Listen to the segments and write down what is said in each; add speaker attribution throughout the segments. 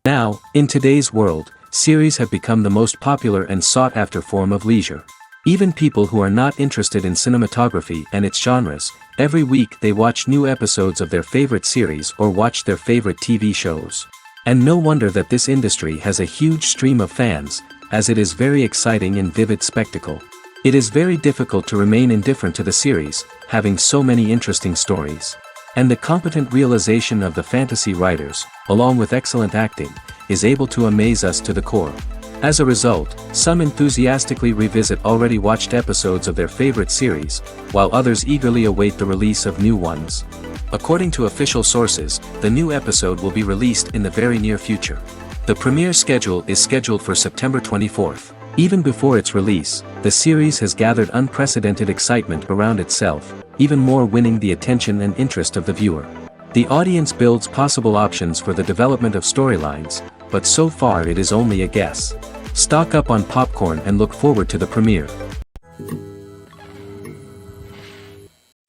Speaker 1: Now, in today's world, series have become the most popular and sought-after form of leisure. Even people who are not interested in cinematography and its genres, every week they watch new episodes of their favorite series or watch their favorite TV shows. And no wonder that this industry has a huge stream of fans, as it is very exciting and vivid spectacle. It is very difficult to remain indifferent to the series, having so many interesting stories. And the competent realization of the fantasy writers, along with excellent acting, is able to amaze us to the core. As a result, some enthusiastically revisit already watched episodes of their favorite series, while others eagerly await the release of new ones. According to official sources, the new episode will be released in the very near future. The premiere schedule is scheduled for September 24th. Even before its release, the series has gathered unprecedented excitement around itself, even more winning the attention and interest of the viewer. The audience builds possible options for the development of storylines, but so far it is only a guess. Stock up on popcorn and look forward to the premiere.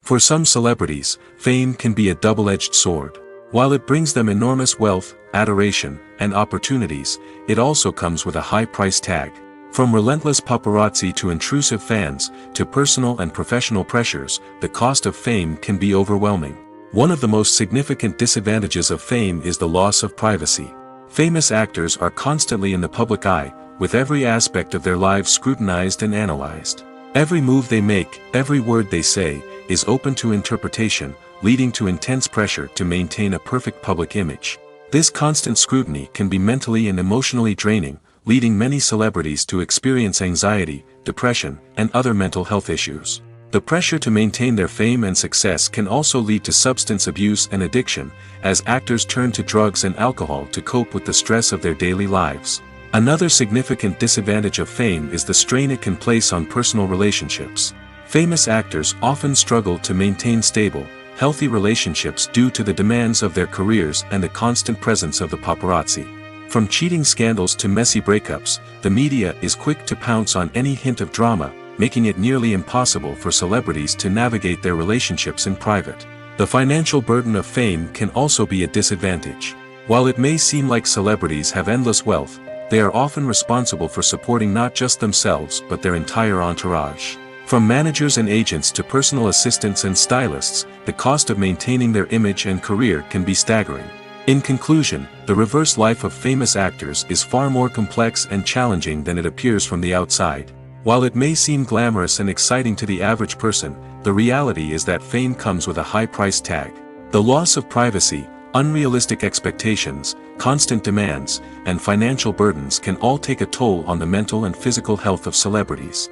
Speaker 1: For some celebrities, fame can be a double-edged sword. While it brings them enormous wealth, adoration, and opportunities, it also comes with a high price tag. From relentless paparazzi to intrusive fans, to personal and professional pressures, the cost of fame can be overwhelming. One of the most significant disadvantages of fame is the loss of privacy. Famous actors are constantly in the public eye, with every aspect of their lives scrutinized and analyzed. Every move they make, every word they say, is open to interpretation, leading to intense pressure to maintain a perfect public image. This constant scrutiny can be mentally and emotionally draining, leading many celebrities to experience anxiety, depression, and other mental health issues. The pressure to maintain their fame and success can also lead to substance abuse and addiction, as actors turn to drugs and alcohol to cope with the stress of their daily lives. Another significant disadvantage of fame is the strain it can place on personal relationships. Famous actors often struggle to maintain stable, healthy relationships due to the demands of their careers and the constant presence of the paparazzi. From cheating scandals to messy breakups, the media is quick to pounce on any hint of drama, making it nearly impossible for celebrities to navigate their relationships in private. The financial burden of fame can also be a disadvantage. While it may seem like celebrities have endless wealth, they are often responsible for supporting not just themselves but their entire entourage. From managers and agents to personal assistants and stylists, the cost of maintaining their image and career can be staggering. In conclusion, the reverse life of famous actors is far more complex and challenging than it appears from the outside. While it may seem glamorous and exciting to the average person, the reality is that fame comes with a high price tag. The loss of privacy, unrealistic expectations, constant demands, and financial burdens can all take a toll on the mental and physical health of celebrities.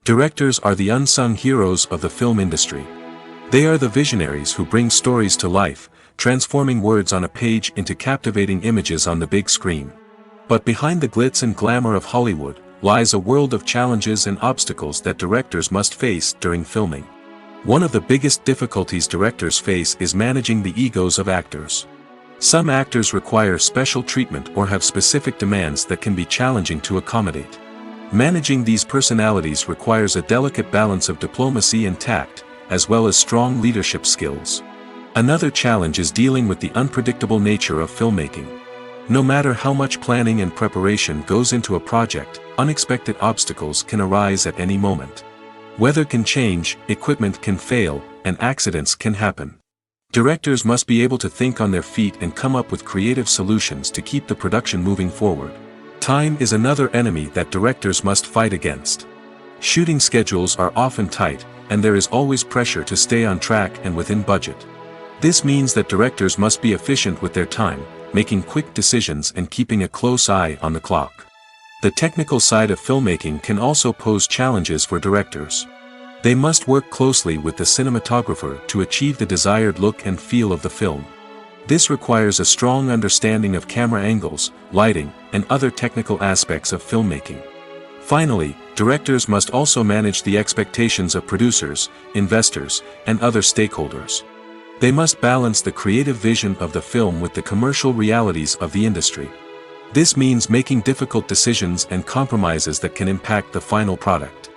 Speaker 1: Directors are the unsung heroes of the film industry. They are the visionaries who bring stories to life, transforming words on a page into captivating images on the big screen. But behind the glitz and glamour of Hollywood, lies a world of challenges and obstacles that directors must face during filming. One of the biggest difficulties directors face is managing the egos of actors. Some actors require special treatment or have specific demands that can be challenging to accommodate. Managing these personalities requires a delicate balance of diplomacy and tact, as well as strong leadership skills. Another challenge is dealing with the unpredictable nature of filmmaking. No matter how much planning and preparation goes into a project, unexpected obstacles can arise at any moment. Weather can change, equipment can fail, and accidents can happen. Directors must be able to think on their feet and come up with creative solutions to keep the production moving forward. Time is another enemy that directors must fight against. Shooting schedules are often tight, and there is always pressure to stay on track and within budget. This means that directors must be efficient with their time, making quick decisions and keeping a close eye on the clock. The technical side of filmmaking can also pose challenges for directors. They must work closely with the cinematographer to achieve the desired look and feel of the film. This requires a strong understanding of camera angles, lighting, and other technical aspects of filmmaking. Finally, directors must also manage the expectations of producers, investors, and other stakeholders. They must balance the creative vision of the film with the commercial realities of the industry. This means making difficult decisions and compromises that can impact the final product.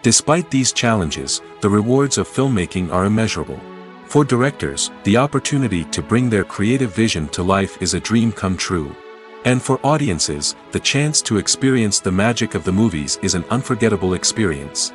Speaker 1: Despite these challenges, the rewards of filmmaking are immeasurable. For directors, the opportunity to bring their creative vision to life is a dream come true. And for audiences, the chance to experience the magic of the movies is an unforgettable experience.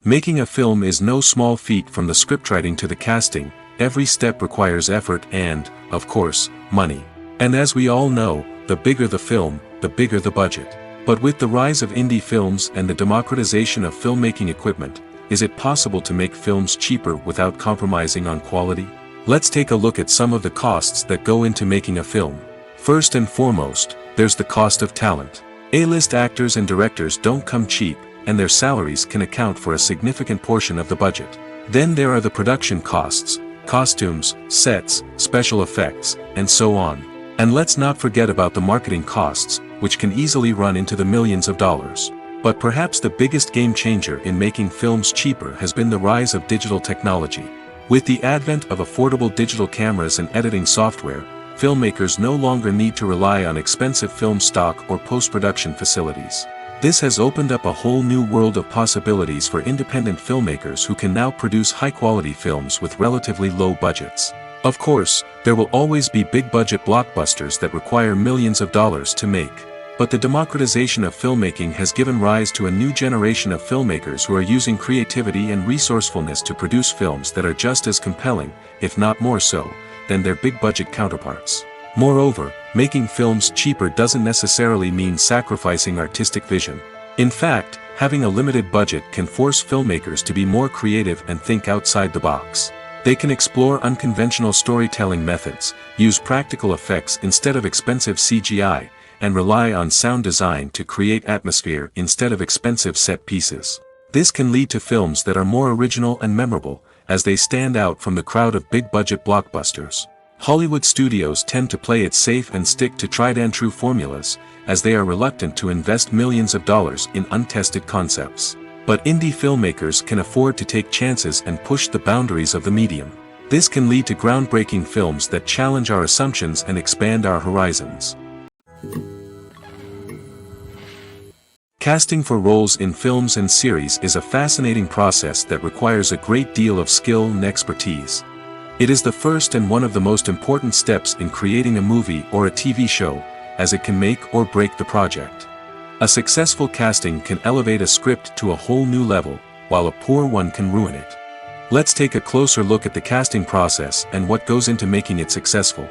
Speaker 1: Making a film is no small feat. From the scriptwriting to the casting, every step requires effort and, of course, money. And as we all know, the bigger the film, the bigger the budget. But with the rise of indie films and the democratization of filmmaking equipment, is it possible to make films cheaper without compromising on quality? Let's take a look at some of the costs that go into making a film. First and foremost, there's the cost of talent. A-list actors and directors don't come cheap, and their salaries can account for a significant portion of the budget. Then there are the production costs, costumes, sets, special effects, and so on. And let's not forget about the marketing costs, which can easily run into the millions of dollars. But perhaps the biggest game changer in making films cheaper has been the rise of digital technology. With the advent of affordable digital cameras and editing software, filmmakers no longer need to rely on expensive film stock or post-production facilities. This has opened up a whole new world of possibilities for independent filmmakers who can now produce high-quality films with relatively low budgets. Of course, there will always be big-budget blockbusters that require millions of dollars to make. But the democratization of filmmaking has given rise to a new generation of filmmakers who are using creativity and resourcefulness to produce films that are just as compelling, if not more so, than their big-budget counterparts. Moreover, making films cheaper doesn't necessarily mean sacrificing artistic vision. In fact, having a limited budget can force filmmakers to be more creative and think outside the box. They can explore unconventional storytelling methods, use practical effects instead of expensive CGI, and rely on sound design to create atmosphere instead of expensive set pieces. This can lead to films that are more original and memorable, as they stand out from the crowd of big-budget blockbusters. Hollywood studios tend to play it safe and stick to tried-and-true formulas, as they are reluctant to invest millions of dollars in untested concepts. But indie filmmakers can afford to take chances and push the boundaries of the medium. This can lead to groundbreaking films that challenge our assumptions and expand our horizons. Casting for roles in films and series is a fascinating process that requires a great deal of skill and expertise. It is the first and one of the most important steps in creating a movie or a TV show, as it can make or break the project. A successful casting can elevate a script to a whole new level, while a poor one can ruin it. Let's take a closer look at the casting process and what goes into making it successful.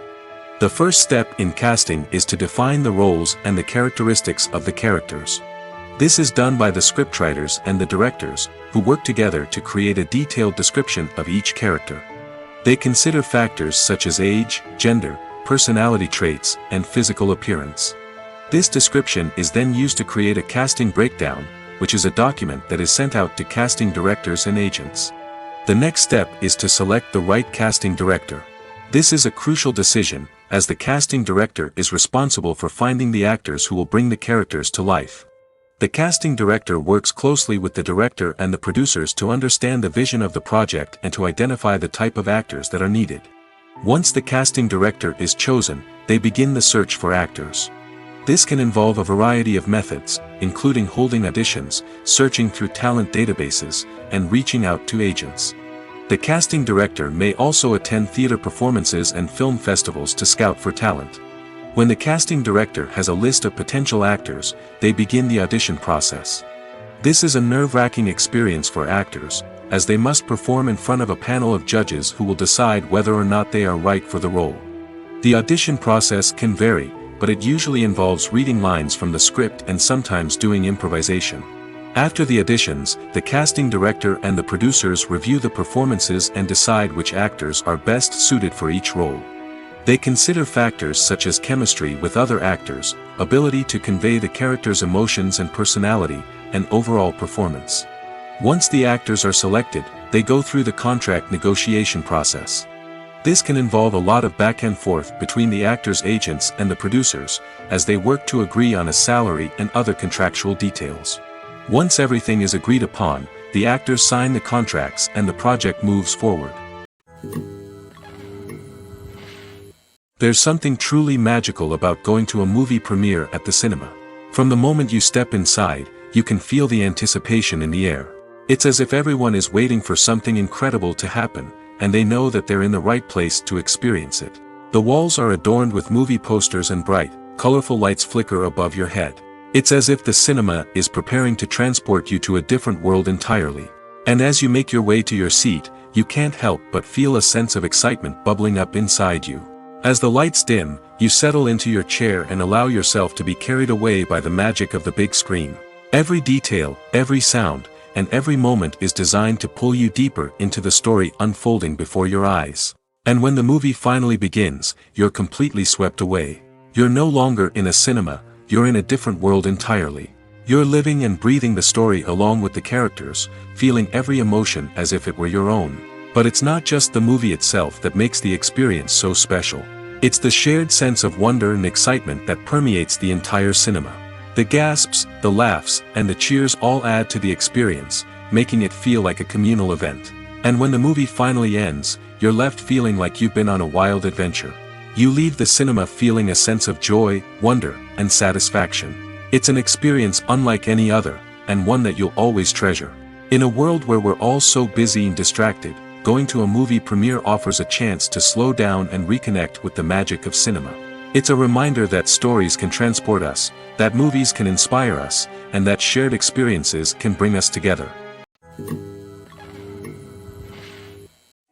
Speaker 1: The first step in casting is to define the roles and the characteristics of the characters. This is done by the scriptwriters and the directors, who work together to create a detailed description of each character. They consider factors such as age, gender, personality traits, and physical appearance. This description is then used to create a casting breakdown, which is a document that is sent out to casting directors and agents. The next step is to select the right casting director. This is a crucial decision, as the casting director is responsible for finding the actors who will bring the characters to life. The casting director works closely with the director and the producers to understand the vision of the project and to identify the type of actors that are needed. Once the casting director is chosen, they begin the search for actors. This can involve a variety of methods, including holding auditions, searching through talent databases, and reaching out to agents. The casting director may also attend theater performances and film festivals to scout for talent. When the casting director has a list of potential actors, they begin the audition process. This is a nerve-wracking experience for actors, as they must perform in front of a panel of judges who will decide whether or not they are right for the role. The audition process can vary, but it usually involves reading lines from the script and sometimes doing improvisation. After the auditions, the casting director and the producers review the performances and decide which actors are best suited for each role. They consider factors such as chemistry with other actors, ability to convey the character's emotions and personality, and overall performance. Once the actors are selected, they go through the contract negotiation process. This can involve a lot of back and forth between the actors' agents and the producers, as they work to agree on a salary and other contractual details. Once everything is agreed upon, the actors sign the contracts and the project moves forward. There's something truly magical about going to a movie premiere at the cinema. From the moment you step inside, you can feel the anticipation in the air. It's as if everyone is waiting for something incredible to happen, and they know that they're in the right place to experience it. The walls are adorned with movie posters and bright, colorful lights flicker above your head. It's as if the cinema is preparing to transport you to a different world entirely. And as you make your way to your seat, you can't help but feel a sense of excitement bubbling up inside you. As the lights dim, you settle into your chair and allow yourself to be carried away by the magic of the big screen. Every detail, every sound, and every moment is designed to pull you deeper into the story unfolding before your eyes. And when the movie finally begins, you're completely swept away. You're no longer in a cinema, you're in a different world entirely. You're living and breathing the story along with the characters, feeling every emotion as if it were your own. But it's not just the movie itself that makes the experience so special. It's the shared sense of wonder and excitement that permeates the entire cinema. The gasps, the laughs, and the cheers all add to the experience, making it feel like a communal event. And when the movie finally ends, you're left feeling like you've been on a wild adventure. You leave the cinema feeling a sense of joy, wonder, and satisfaction. It's an experience unlike any other, and one that you'll always treasure. In a world where we're all so busy and distracted, going to a movie premiere offers a chance to slow down and reconnect with the magic of cinema. It's a reminder that stories can transport us, that movies can inspire us, and that shared experiences can bring us together.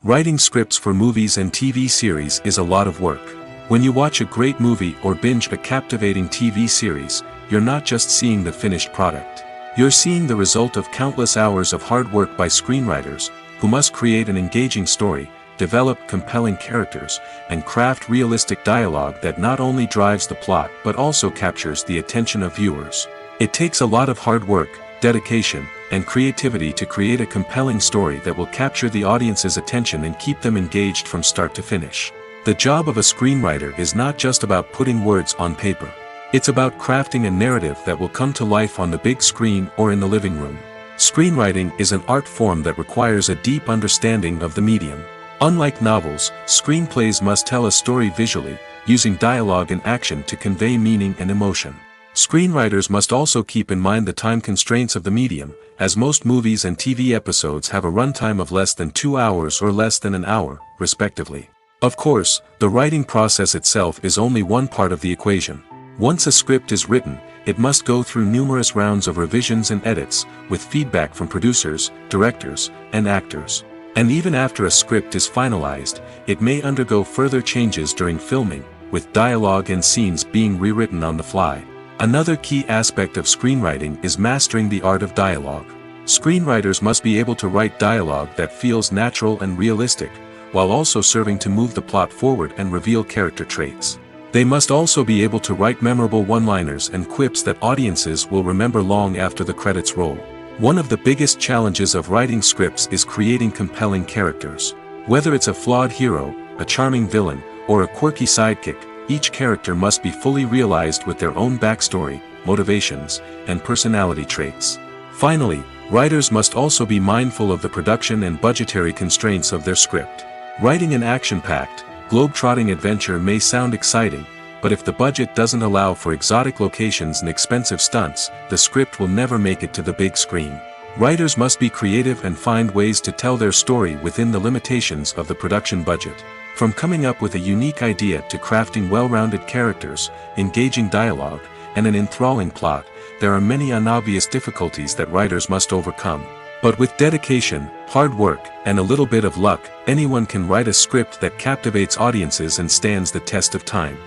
Speaker 1: Writing scripts for movies and TV series is a lot of work. When you watch a great movie or binge a captivating TV series, you're not just seeing the finished product. You're seeing the result of countless hours of hard work by screenwriters, who must create an engaging story, develop compelling characters, and craft realistic dialogue that not only drives the plot but also captures the attention of viewers. It takes a lot of hard work, dedication, and creativity to create a compelling story that will capture the audience's attention and keep them engaged from start to finish. The job of a screenwriter is not just about putting words on paper. It's about crafting a narrative that will come to life on the big screen or in the living room. Screenwriting is an art form that requires a deep understanding of the medium. Unlike novels, screenplays must tell a story visually, using dialogue and action to convey meaning and emotion. Screenwriters must also keep in mind the time constraints of the medium, as most movies and TV episodes have a runtime of less than 2 hours or less than an hour, respectively. Of course, the writing process itself is only one part of the equation. Once a script is written, it must go through numerous rounds of revisions and edits, with feedback from producers, directors, and actors. And even after a script is finalized, it may undergo further changes during filming, with dialogue and scenes being rewritten on the fly. Another key aspect of screenwriting is mastering the art of dialogue. Screenwriters must be able to write dialogue that feels natural and realistic, while also serving to move the plot forward and reveal character traits. They must also be able to write memorable one-liners and quips that audiences will remember long after the credits roll. One of the biggest challenges of writing scripts is creating compelling characters. Whether it's a flawed hero, a charming villain, or a quirky sidekick, each character must be fully realized with their own backstory, motivations, and personality traits. Finally, writers must also be mindful of the production and budgetary constraints of their script. Writing an action-packed, globe-trotting adventure may sound exciting, but if the budget doesn't allow for exotic locations and expensive stunts, the script will never make it to the big screen. Writers must be creative and find ways to tell their story within the limitations of the production budget. From coming up with a unique idea to crafting well-rounded characters, engaging dialogue, and an enthralling plot, there are many unobvious difficulties that writers must overcome. But with dedication, hard work, and a little bit of luck, anyone can write a script that captivates audiences and stands the test of time.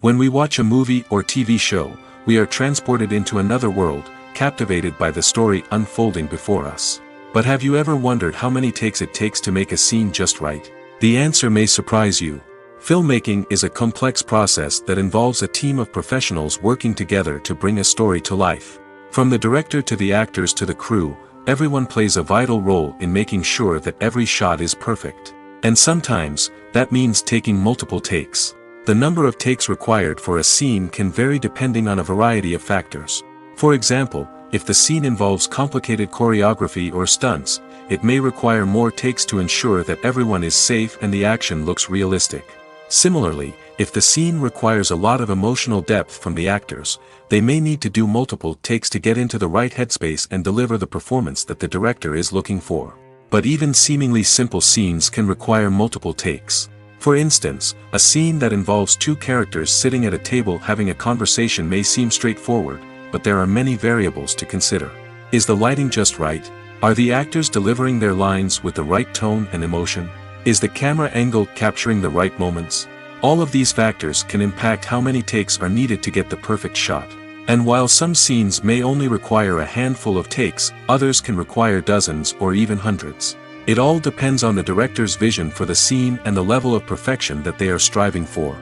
Speaker 1: When we watch a movie or TV show, we are transported into another world, captivated by the story unfolding before us. But have you ever wondered how many takes it takes to make a scene just right? The answer may surprise you. Filmmaking is a complex process that involves a team of professionals working together to bring a story to life. From the director to the actors to the crew, everyone plays a vital role in making sure that every shot is perfect. And sometimes, that means taking multiple takes. The number of takes required for a scene can vary depending on a variety of factors. For example, if the scene involves complicated choreography or stunts, it may require more takes to ensure that everyone is safe and the action looks realistic. Similarly, if the scene requires a lot of emotional depth from the actors, they may need to do multiple takes to get into the right headspace and deliver the performance that the director is looking for. But even seemingly simple scenes can require multiple takes. For instance, a scene that involves two characters sitting at a table having a conversation may seem straightforward, but there are many variables to consider. Is the lighting just right? Are the actors delivering their lines with the right tone and emotion? Is the camera angle capturing the right moments? All of these factors can impact how many takes are needed to get the perfect shot. And while some scenes may only require a handful of takes, others can require dozens or even hundreds. It all depends on the director's vision for the scene and the level of perfection that they are striving for.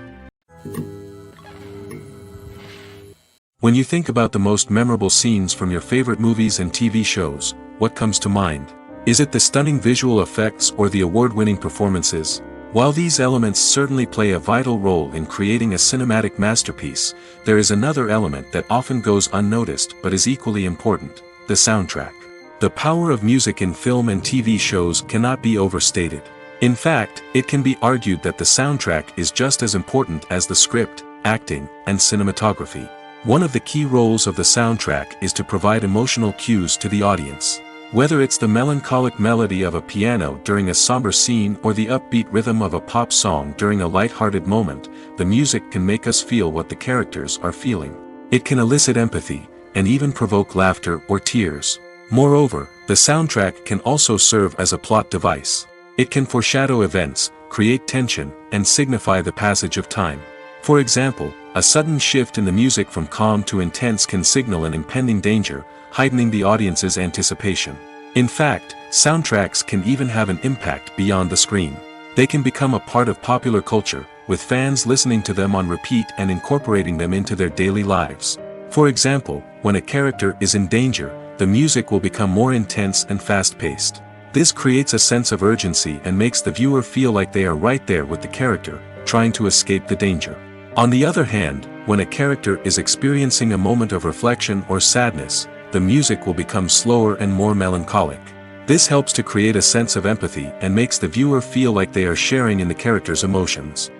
Speaker 1: When you think about the most memorable scenes from your favorite movies and TV shows, what comes to mind? Is it the stunning visual effects or the award-winning performances? While these elements certainly play a vital role in creating a cinematic masterpiece, there is another element that often goes unnoticed but is equally important: the soundtrack. The power of music in film and TV shows cannot be overstated. In fact, it can be argued that the soundtrack is just as important as the script, acting, and cinematography. One of the key roles of the soundtrack is to provide emotional cues to the audience. Whether it's the melancholic melody of a piano during a somber scene or the upbeat rhythm of a pop song during a light-hearted moment, the music can make us feel what the characters are feeling. It can elicit empathy, and even provoke laughter or tears. Moreover, the soundtrack can also serve as a plot device. It can foreshadow events, create tension, and signify the passage of time. For example, a sudden shift in the music from calm to intense can signal an impending danger, heightening the audience's anticipation. In fact, soundtracks can even have an impact beyond the screen. They can become a part of popular culture, with fans listening to them on repeat and incorporating them into their daily lives. For example, when a character is in danger, the music will become more intense and fast-paced. This creates a sense of urgency and makes the viewer feel like they are right there with the character, trying to escape the danger. On the other hand, when a character is experiencing a moment of reflection or sadness, the music will become slower and more melancholic. This helps to create a sense of empathy and makes the viewer feel like they are sharing in the character's emotions.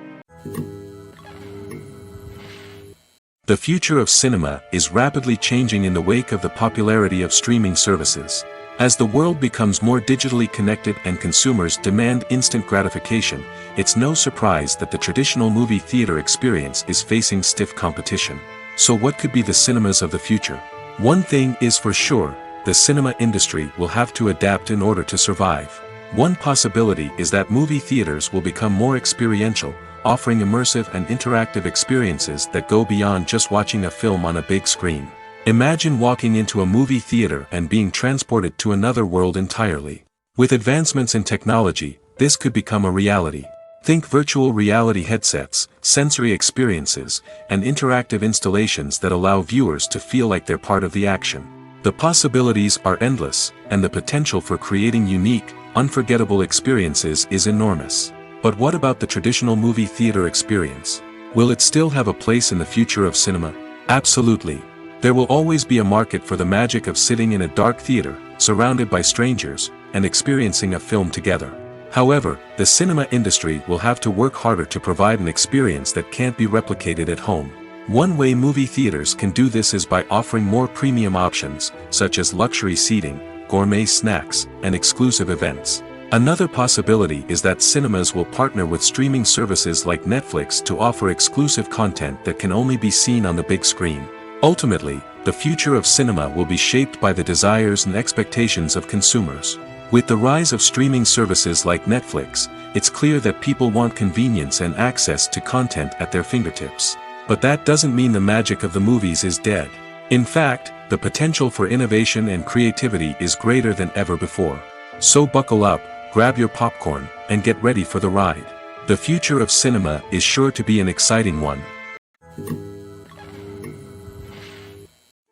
Speaker 1: The future of cinema is rapidly changing in the wake of the popularity of streaming services. As the world becomes more digitally connected and consumers demand instant gratification, it's no surprise that the traditional movie theater experience is facing stiff competition. So what could be the cinemas of the future? One thing is for sure, the cinema industry will have to adapt in order to survive. One possibility is that movie theaters will become more experiential, offering immersive and interactive experiences that go beyond just watching a film on a big screen. Imagine walking into a movie theater and being transported to another world entirely. With advancements in technology, this could become a reality. Think virtual reality headsets, sensory experiences, and interactive installations that allow viewers to feel like they're part of the action. The possibilities are endless, and the potential for creating unique, unforgettable experiences is enormous. But what about the traditional movie theater experience? Will it still have a place in the future of cinema? Absolutely. There will always be a market for the magic of sitting in a dark theater, surrounded by strangers, and experiencing a film together. However, the cinema industry will have to work harder to provide an experience that can't be replicated at home. One way movie theaters can do this is by offering more premium options, such as luxury seating, gourmet snacks, and exclusive events. Another possibility is that cinemas will partner with streaming services like Netflix to offer exclusive content that can only be seen on the big screen. Ultimately, the future of cinema will be shaped by the desires and expectations of consumers. With the rise of streaming services like Netflix, it's clear that people want convenience and access to content at their fingertips. But that doesn't mean the magic of the movies is dead. In fact, the potential for innovation and creativity is greater than ever before. So buckle up, grab your popcorn, and get ready for the ride. The future of cinema is sure to be an exciting one.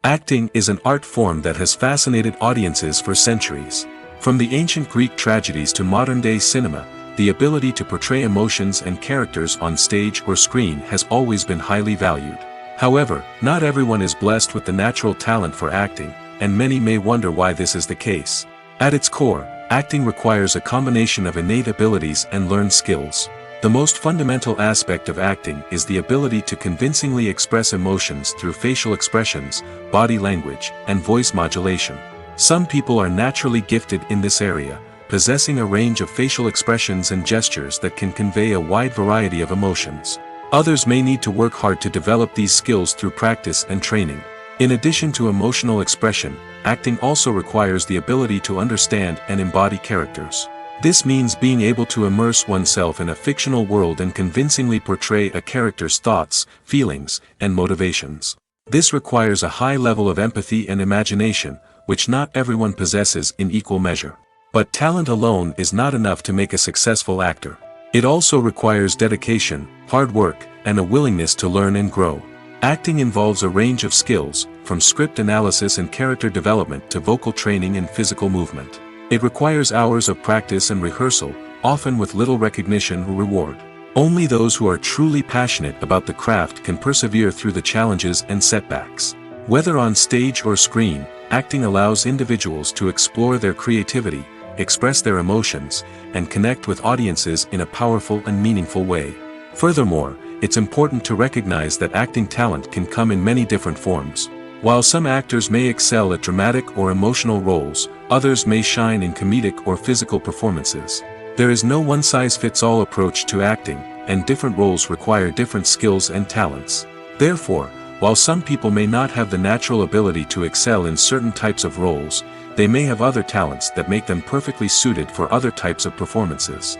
Speaker 1: Acting is an art form that has fascinated audiences for centuries. From the ancient Greek tragedies to modern-day cinema, the ability to portray emotions and characters on stage or screen has always been highly valued. However, not everyone is blessed with the natural talent for acting, and many may wonder why this is the case. At its core, acting requires a combination of innate abilities and learned skills. The most fundamental aspect of acting is the ability to convincingly express emotions through facial expressions, body language, and voice modulation. Some people are naturally gifted in this area, possessing a range of facial expressions and gestures that can convey a wide variety of emotions. Others may need to work hard to develop these skills through practice and training. In addition to emotional expression, acting also requires the ability to understand and embody characters. This means being able to immerse oneself in a fictional world and convincingly portray a character's thoughts, feelings, and motivations. This requires a high level of empathy and imagination, which not everyone possesses in equal measure. But talent alone is not enough to make a successful actor. It also requires dedication, hard work, and a willingness to learn and grow. Acting involves a range of skills, from script analysis and character development to vocal training and physical movement. It requires hours of practice and rehearsal, often with little recognition or reward. Only those who are truly passionate about the craft can persevere through the challenges and setbacks. Whether on stage or screen, acting allows individuals to explore their creativity, express their emotions, and connect with audiences in a powerful and meaningful way. Furthermore, it's important to recognize that acting talent can come in many different forms. While some actors may excel at dramatic or emotional roles, others may shine in comedic or physical performances. There is no one-size-fits-all approach to acting, and different roles require different skills and talents. Therefore, while some people may not have the natural ability to excel in certain types of roles, they may have other talents that make them perfectly suited for other types of performances.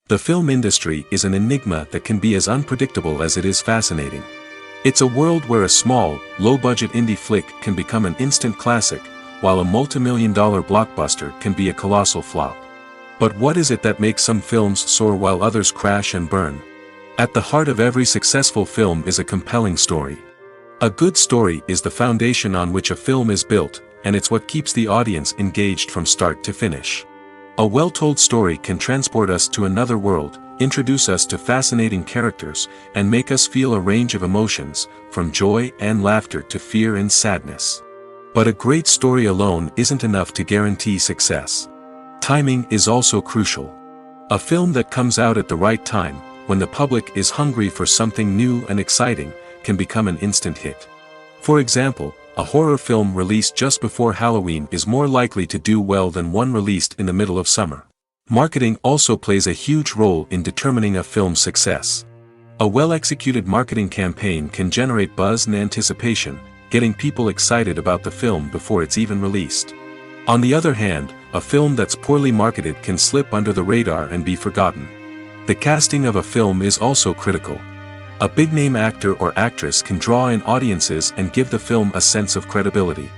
Speaker 1: The film industry is an enigma that can be as unpredictable as it is fascinating. It's a world where a small, low-budget indie flick can become an instant classic, while a multi-million-dollar blockbuster can be a colossal flop. But what is it that makes some films soar while others crash and burn? At the heart of every successful film is a compelling story. A good story is the foundation on which a film is built, and it's what keeps the audience engaged from start to finish. A well-told story can transport us to another world, introduce us to fascinating characters, and make us feel a range of emotions, from joy and laughter to fear and sadness. But a great story alone isn't enough to guarantee success. Timing is also crucial. A film that comes out at the right time, when the public is hungry for something new and exciting, can become an instant hit. For example, a horror film released just before Halloween is more likely to do well than one released in the middle of summer. Marketing also plays a huge role in determining a film's success. A well-executed marketing campaign can generate buzz and anticipation, getting people excited about the film before it's even released. On the other hand, a film that's poorly marketed can slip under the radar and be forgotten. The casting of a film is also critical. A big-name actor or actress can draw in audiences and give the film a sense of credibility.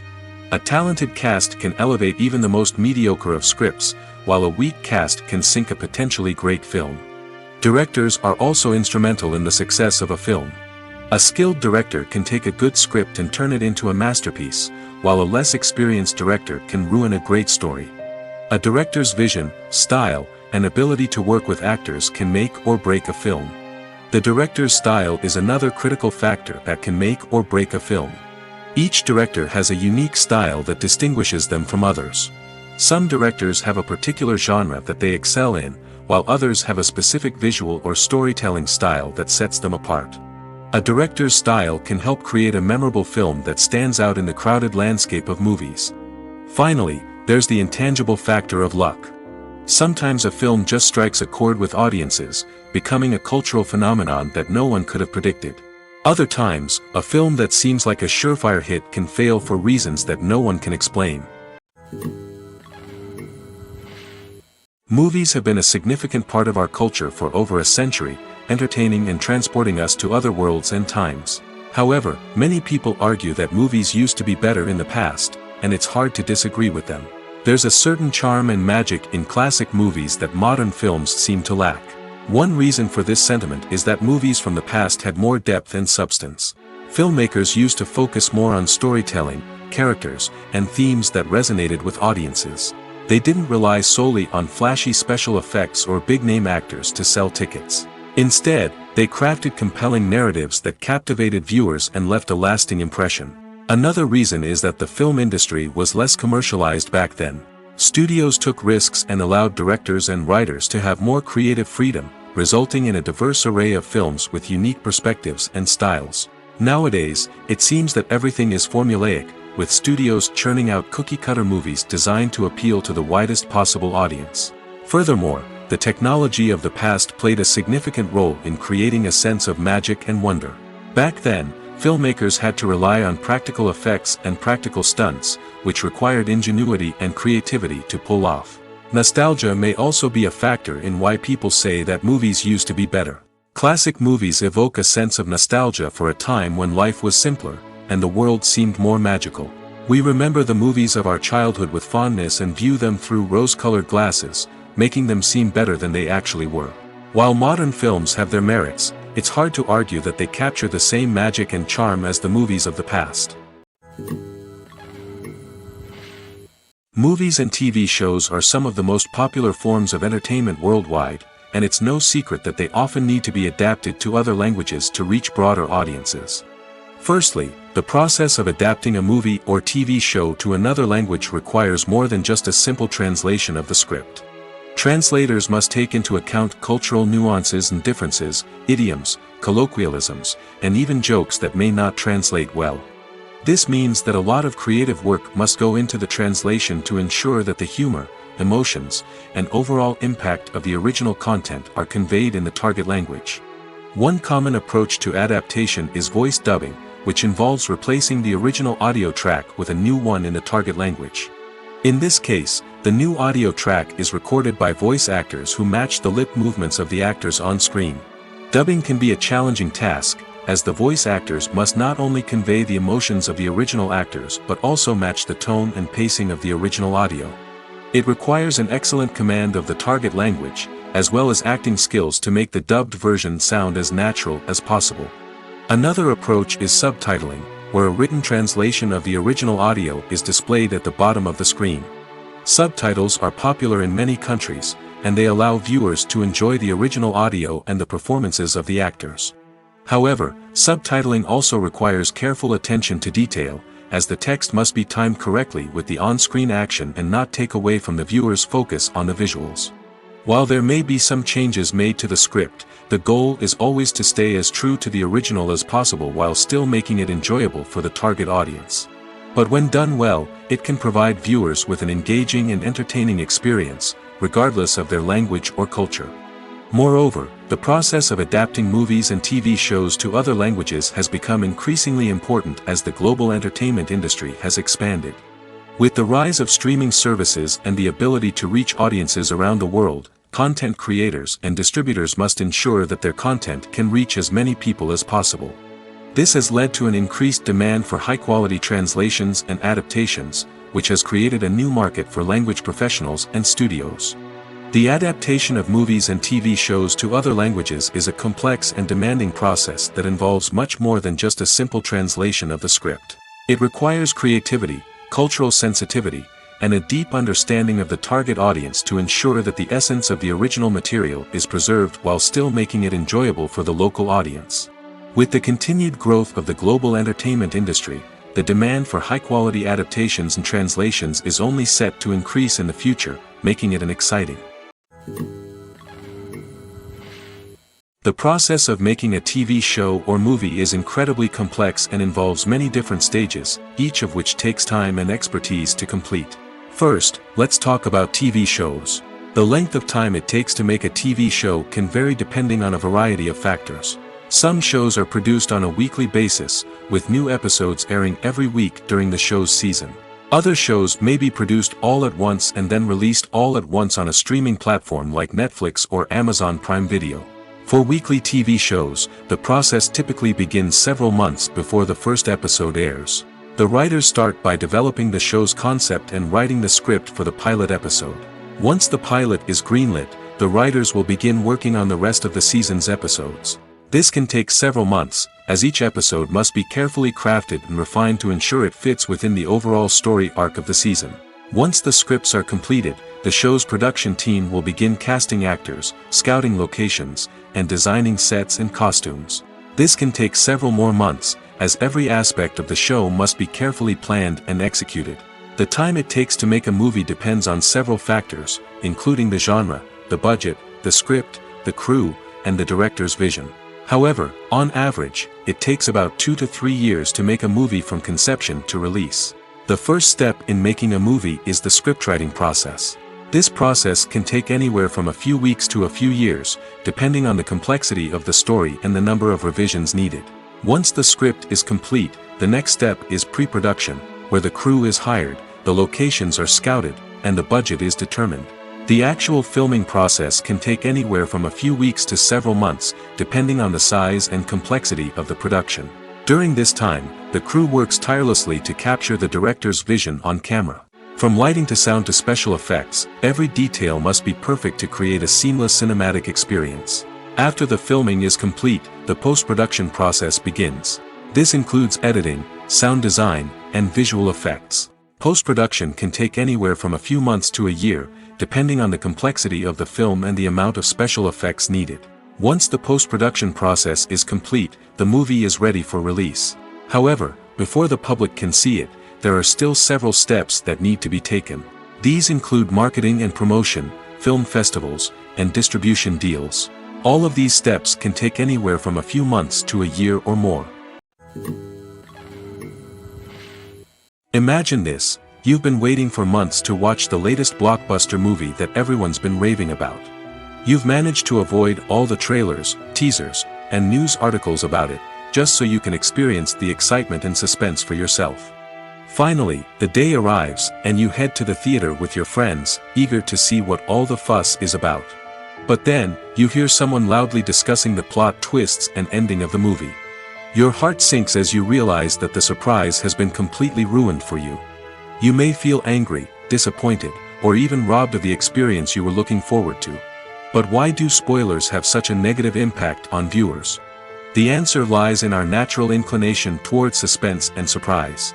Speaker 1: A talented cast can elevate even the most mediocre of scripts, while a weak cast can sink a potentially great film. Directors are also instrumental in the success of a film. A skilled director can take a good script and turn it into a masterpiece, while a less experienced director can ruin a great story. A director's vision, style, and ability to work with actors can make or break a film. The director's style is another critical factor that can make or break a film. Each director has a unique style that distinguishes them from others. Some directors have a particular genre that they excel in, while others have a specific visual or storytelling style that sets them apart. A director's style can help create a memorable film that stands out in the crowded landscape of movies. Finally, there's the intangible factor of luck. Sometimes a film just strikes a chord with audiences, becoming a cultural phenomenon that no one could have predicted. Other times, a film that seems like a surefire hit can fail for reasons that no one can explain. Movies have been a significant part of our culture for over a century, entertaining and transporting us to other worlds and times. However, many people argue that movies used to be better in the past, and it's hard to disagree with them. There's a certain charm and magic in classic movies that modern films seem to lack. One reason for this sentiment is that movies from the past had more depth and substance. Filmmakers used to focus more on storytelling, characters, and themes that resonated with audiences. They didn't rely solely on flashy special effects or big-name actors to sell tickets. Instead, they crafted compelling narratives that captivated viewers and left a lasting impression. Another reason is that the film industry was less commercialized back then. Studios took risks and allowed directors and writers to have more creative freedom, resulting in a diverse array of films with unique perspectives and styles. Nowadays, it seems that everything is formulaic, with studios churning out cookie-cutter movies designed to appeal to the widest possible audience. Furthermore, the technology of the past played a significant role in creating a sense of magic and wonder. Back then, filmmakers had to rely on practical effects and practical stunts, which required ingenuity and creativity to pull off. Nostalgia may also be a factor in why people say that movies used to be better. Classic movies evoke a sense of nostalgia for a time when life was simpler, and the world seemed more magical. We remember the movies of our childhood with fondness and view them through rose-colored glasses, making them seem better than they actually were. While modern films have their merits, it's hard to argue that they capture the same magic and charm as the movies of the past. Movies and TV shows are some of the most popular forms of entertainment worldwide, and it's no secret that they often need to be adapted to other languages to reach broader audiences. Firstly, the process of adapting a movie or TV show to another language requires more than just a simple translation of the script. Translators must take into account cultural nuances and differences, idioms, colloquialisms, and even jokes that may not translate well. This means that a lot of creative work must go into the translation to ensure that the humor, emotions, and overall impact of the original content are conveyed in the target language. One common approach to adaptation is voice dubbing, which involves replacing the original audio track with a new one in the target language. In this case, the new audio track is recorded by voice actors who match the lip movements of the actors on screen. Dubbing can be a challenging task, as the voice actors must not only convey the emotions of the original actors but also match the tone and pacing of the original audio. It requires an excellent command of the target language, as well as acting skills to make the dubbed version sound as natural as possible. Another approach is subtitling, where a written translation of the original audio is displayed at the bottom of the screen. Subtitles are popular in many countries, and they allow viewers to enjoy the original audio and the performances of the actors. However, subtitling also requires careful attention to detail, as the text must be timed correctly with the on-screen action and not take away from the viewer's focus on the visuals. While there may be some changes made to the script, the goal is always to stay as true to the original as possible while still making it enjoyable for the target audience. But when done well, it can provide viewers with an engaging and entertaining experience, regardless of their language or culture. Moreover, the process of adapting movies and TV shows to other languages has become increasingly important as the global entertainment industry has expanded. With the rise of streaming services and the ability to reach audiences around the world, content creators and distributors must ensure that their content can reach as many people as possible. This has led to an increased demand for high-quality translations and adaptations, which has created a new market for language professionals and studios. The adaptation of movies and TV shows to other languages is a complex and demanding process that involves much more than just a simple translation of the script. It requires creativity, cultural sensitivity, and a deep understanding of the target audience to ensure that the essence of the original material is preserved while still making it enjoyable for the local audience. With the continued growth of the global entertainment industry, the demand for high-quality adaptations and translations is only set to increase in the future, making it an exciting. The process of making a TV show or movie is incredibly complex and involves many different stages, each of which takes time and expertise to complete. First, let's talk about TV shows. The length of time it takes to make a TV show can vary depending on a variety of factors. Some shows are produced on a weekly basis, with new episodes airing every week during the show's season. Other shows may be produced all at once and then released all at once on a streaming platform like Netflix or Amazon Prime Video. For weekly TV shows, the process typically begins several months before the first episode airs. The writers start by developing the show's concept and writing the script for the pilot episode. Once the pilot is greenlit, the writers will begin working on the rest of the season's episodes. This can take several months, as each episode must be carefully crafted and refined to ensure it fits within the overall story arc of the season. Once the scripts are completed, the show's production team will begin casting actors, scouting locations, and designing sets and costumes. This can take several more months, as every aspect of the show must be carefully planned and executed. The time it takes to make a movie depends on several factors, including the genre, the budget, the script, the crew, and the director's vision. However, on average, it takes about 2 to 3 years to make a movie from conception to release. The first step in making a movie is the scriptwriting process. This process can take anywhere from a few weeks to a few years, depending on the complexity of the story and the number of revisions needed. Once the script is complete, the next step is pre-production, where the crew is hired, the locations are scouted, and the budget is determined. The actual filming process can take anywhere from a few weeks to several months, depending on the size and complexity of the production. During this time, the crew works tirelessly to capture the director's vision on camera. From lighting to sound to special effects, every detail must be perfect to create a seamless cinematic experience. After the filming is complete, the post-production process begins. This includes editing, sound design, and visual effects. Post-production can take anywhere from a few months to a year, depending on the complexity of the film and the amount of special effects needed. Once the post-production process is complete, the movie is ready for release. However, before the public can see it, there are still several steps that need to be taken. These include marketing and promotion, film festivals, and distribution deals. All of these steps can take anywhere from a few months to a year or more. Imagine this: you've been waiting for months to watch the latest blockbuster movie that everyone's been raving about. You've managed to avoid all the trailers, teasers, and news articles about it, just so you can experience the excitement and suspense for yourself. Finally, the day arrives, and you head to the theater with your friends, eager to see what all the fuss is about. But then, you hear someone loudly discussing the plot twists and ending of the movie. Your heart sinks as you realize that the surprise has been completely ruined for you. You may feel angry, disappointed, or even robbed of the experience you were looking forward to. But why do spoilers have such a negative impact on viewers? The answer lies in our natural inclination towards suspense and surprise.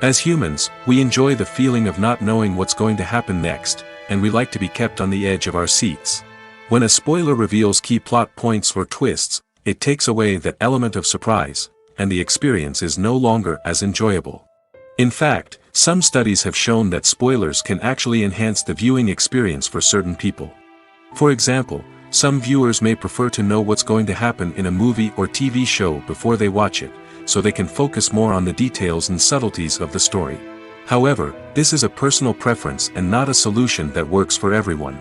Speaker 1: As humans, we enjoy the feeling of not knowing what's going to happen next, and we like to be kept on the edge of our seats. When a spoiler reveals key plot points or twists, it takes away that element of surprise, and the experience is no longer as enjoyable. In fact, some studies have shown that spoilers can actually enhance the viewing experience for certain people. For example, some viewers may prefer to know what's going to happen in a movie or TV show before they watch it, so they can focus more on the details and subtleties of the story. However, this is a personal preference and not a solution that works for everyone.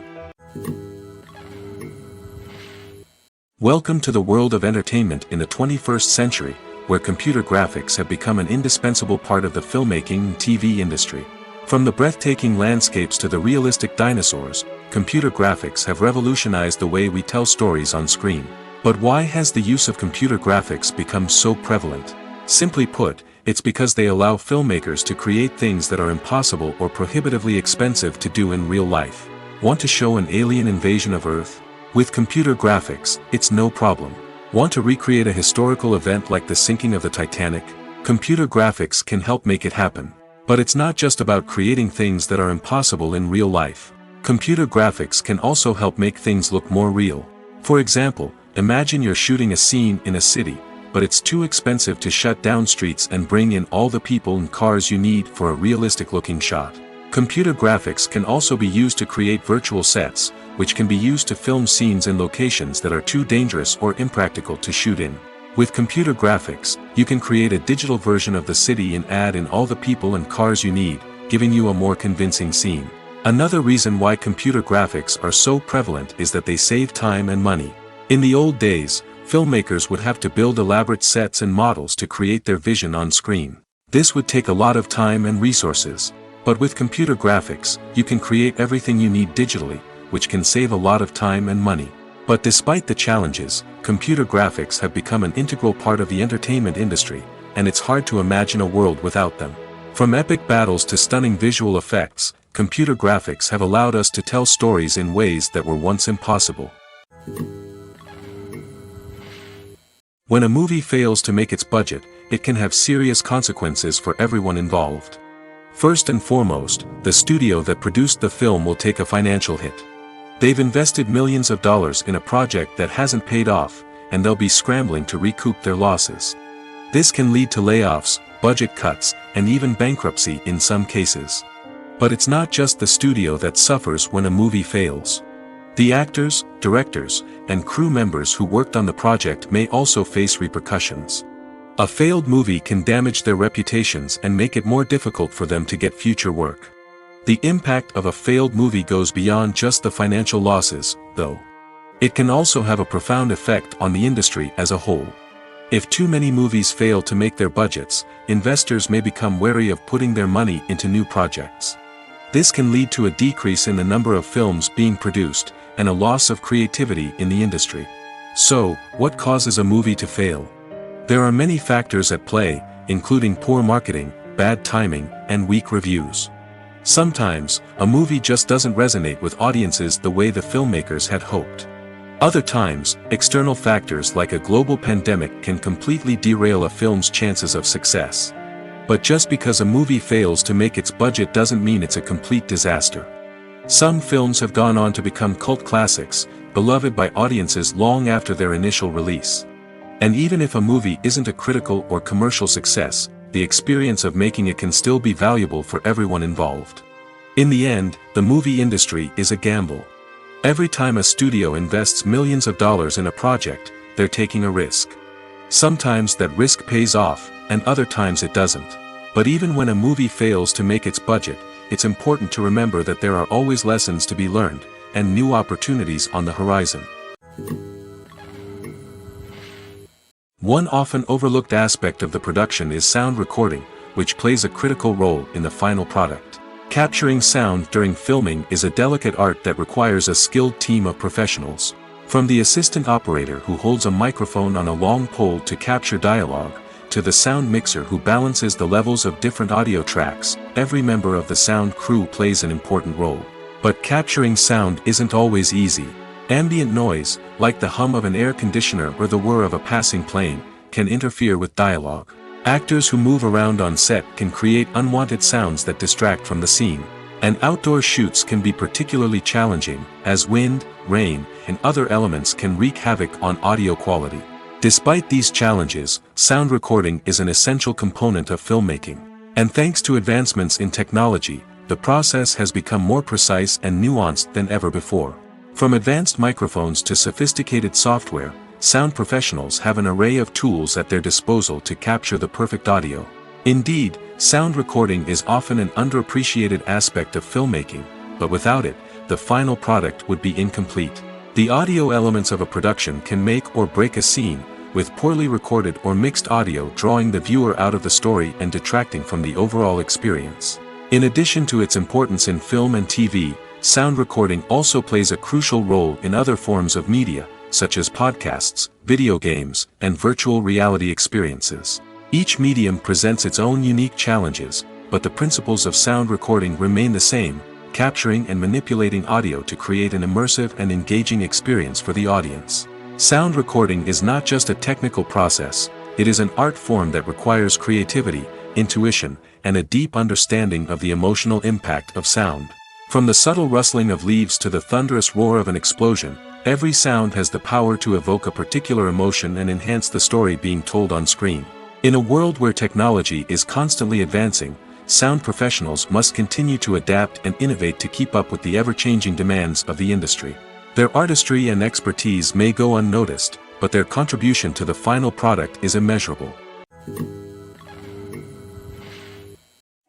Speaker 1: Welcome to the world of entertainment in the 21st century, where computer graphics have become an indispensable part of the filmmaking and TV industry. From the breathtaking landscapes to the realistic dinosaurs, computer graphics have revolutionized the way we tell stories on screen. But why has the use of computer graphics become so prevalent? Simply put, it's because they allow filmmakers to create things that are impossible or prohibitively expensive to do in real life. Want to show an alien invasion of Earth? With computer graphics, it's no problem. Want to recreate a historical event like the sinking of the Titanic? Computer graphics can help make it happen. But it's not just about creating things that are impossible in real life. Computer graphics can also help make things look more real. For example, imagine you're shooting a scene in a city, but it's too expensive to shut down streets and bring in all the people and cars you need for a realistic-looking shot. Computer graphics can also be used to create virtual sets, which can be used to film scenes in locations that are too dangerous or impractical to shoot in. With computer graphics, you can create a digital version of the city and add in all the people and cars you need, giving you a more convincing scene. Another reason why computer graphics are so prevalent is that they save time and money. In the old days, filmmakers would have to build elaborate sets and models to create their vision on screen. This would take a lot of time and resources. But with computer graphics, you can create everything you need digitally, which can save a lot of time and money. But despite the challenges, computer graphics have become an integral part of the entertainment industry, and it's hard to imagine a world without them. From epic battles to stunning visual effects, computer graphics have allowed us to tell stories in ways that were once impossible. When a movie fails to make its budget, it can have serious consequences for everyone involved. First and foremost, the studio that produced the film will take a financial hit. They've invested millions of dollars in a project that hasn't paid off, and they'll be scrambling to recoup their losses. This can lead to layoffs, budget cuts, and even bankruptcy in some cases. But it's not just the studio that suffers when a movie fails. The actors, directors, and crew members who worked on the project may also face repercussions. A failed movie can damage their reputations and make it more difficult for them to get future work. The impact of a failed movie goes beyond just the financial losses, though. It can also have a profound effect on the industry as a whole. If too many movies fail to make their budgets, investors may become wary of putting their money into new projects. This can lead to a decrease in the number of films being produced, and a loss of creativity in the industry. So, what causes a movie to fail? There are many factors at play, including poor marketing, bad timing, and weak reviews. Sometimes, a movie just doesn't resonate with audiences the way the filmmakers had hoped. Other times, external factors like a global pandemic can completely derail a film's chances of success. But just because a movie fails to make its budget doesn't mean it's a complete disaster. Some films have gone on to become cult classics, beloved by audiences long after their initial release. And even if a movie isn't a critical or commercial success, the experience of making it can still be valuable for everyone involved. In the end, the movie industry is a gamble. Every time a studio invests millions of dollars in a project, they're taking a risk. Sometimes that risk pays off, and other times it doesn't. But even when a movie fails to make its budget, it's important to remember that there are always lessons to be learned, and new opportunities on the horizon. One often overlooked aspect of the production is sound recording, which plays a critical role in the final product. Capturing sound during filming is a delicate art that requires a skilled team of professionals. From the assistant operator who holds a microphone on a long pole to capture dialogue, to the sound mixer who balances the levels of different audio tracks, every member of the sound crew plays an important role. But capturing sound isn't always easy. Ambient noise, like the hum of an air conditioner or the whir of a passing plane, can interfere with dialogue. Actors who move around on set can create unwanted sounds that distract from the scene. And outdoor shoots can be particularly challenging, as wind, rain, and other elements can wreak havoc on audio quality. Despite these challenges, sound recording is an essential component of filmmaking. And thanks to advancements in technology, the process has become more precise and nuanced than ever before. From advanced microphones to sophisticated software, sound professionals have an array of tools at their disposal to capture the perfect audio. Indeed, sound recording is often an underappreciated aspect of filmmaking, but without it, the final product would be incomplete. The audio elements of a production can make or break a scene, with poorly recorded or mixed audio drawing the viewer out of the story and detracting from the overall experience. In addition to its importance in film and TV, sound recording also plays a crucial role in other forms of media, such as podcasts, video games, and virtual reality experiences. Each medium presents its own unique challenges, but the principles of sound recording remain the same, capturing and manipulating audio to create an immersive and engaging experience for the audience. Sound recording is not just a technical process, it is an art form that requires creativity, intuition, and a deep understanding of the emotional impact of sound. From the subtle rustling of leaves to the thunderous roar of an explosion, every sound has the power to evoke a particular emotion and enhance the story being told on screen. In a world where technology is constantly advancing, sound professionals must continue to adapt and innovate to keep up with the ever-changing demands of the industry. Their artistry and expertise may go unnoticed, but their contribution to the final product is immeasurable.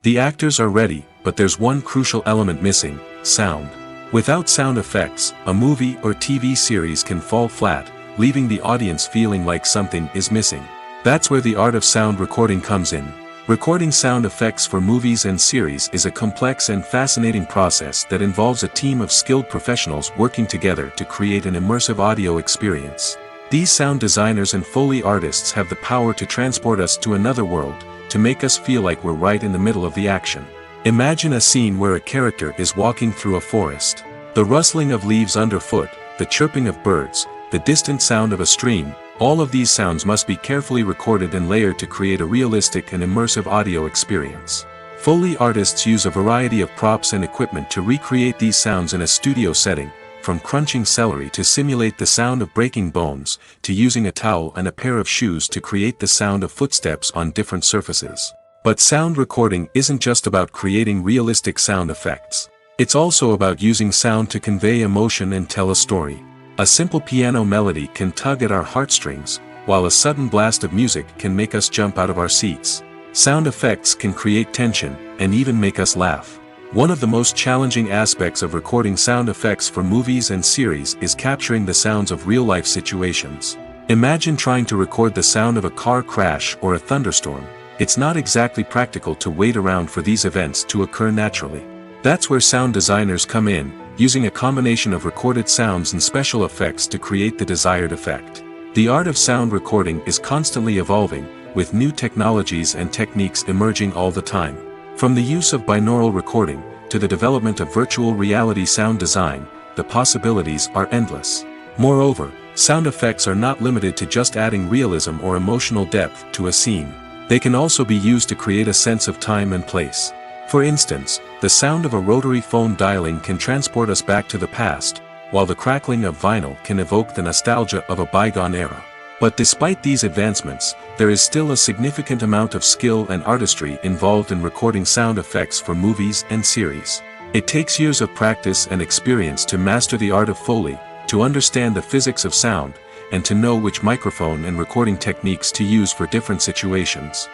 Speaker 1: The actors are ready, but there's one crucial element missing: sound. Without sound effects, a movie or TV series can fall flat, leaving the audience feeling like something is missing. That's where the art of sound recording comes in. Recording sound effects for movies and series is a complex and fascinating process that involves a team of skilled professionals working together to create an immersive audio experience. These sound designers and Foley artists have the power to transport us to another world, to make us feel like we're right in the middle of the action. Imagine a scene where a character is walking through a forest. The rustling of leaves underfoot, the chirping of birds, the distant sound of a stream, all of these sounds must be carefully recorded and layered to create a realistic and immersive audio experience. Foley artists use a variety of props and equipment to recreate these sounds in a studio setting, from crunching celery to simulate the sound of breaking bones, to using a towel and a pair of shoes to create the sound of footsteps on different surfaces. But sound recording isn't just about creating realistic sound effects. It's also about using sound to convey emotion and tell a story. A simple piano melody can tug at our heartstrings, while a sudden blast of music can make us jump out of our seats. Sound effects can create tension, and even make us laugh. One of the most challenging aspects of recording sound effects for movies and series is capturing the sounds of real-life situations. Imagine trying to record the sound of a car crash or a thunderstorm. It's not exactly practical to wait around for these events to occur naturally. That's where sound designers come in, using a combination of recorded sounds and special effects to create the desired effect. The art of sound recording is constantly evolving, with new technologies and techniques emerging all the time. From the use of binaural recording, to the development of virtual reality sound design, the possibilities are endless. Moreover, sound effects are not limited to just adding realism or emotional depth to a scene. They can also be used to create a sense of time and place. For instance, the sound of a rotary phone dialing can transport us back to the past, while the crackling of vinyl can evoke the nostalgia of a bygone era. But despite these advancements, there is still a significant amount of skill and artistry involved in recording sound effects for movies and series. It takes years of practice and experience to master the art of Foley, to understand the physics of sound, and to know which microphone and recording techniques to use for different situations.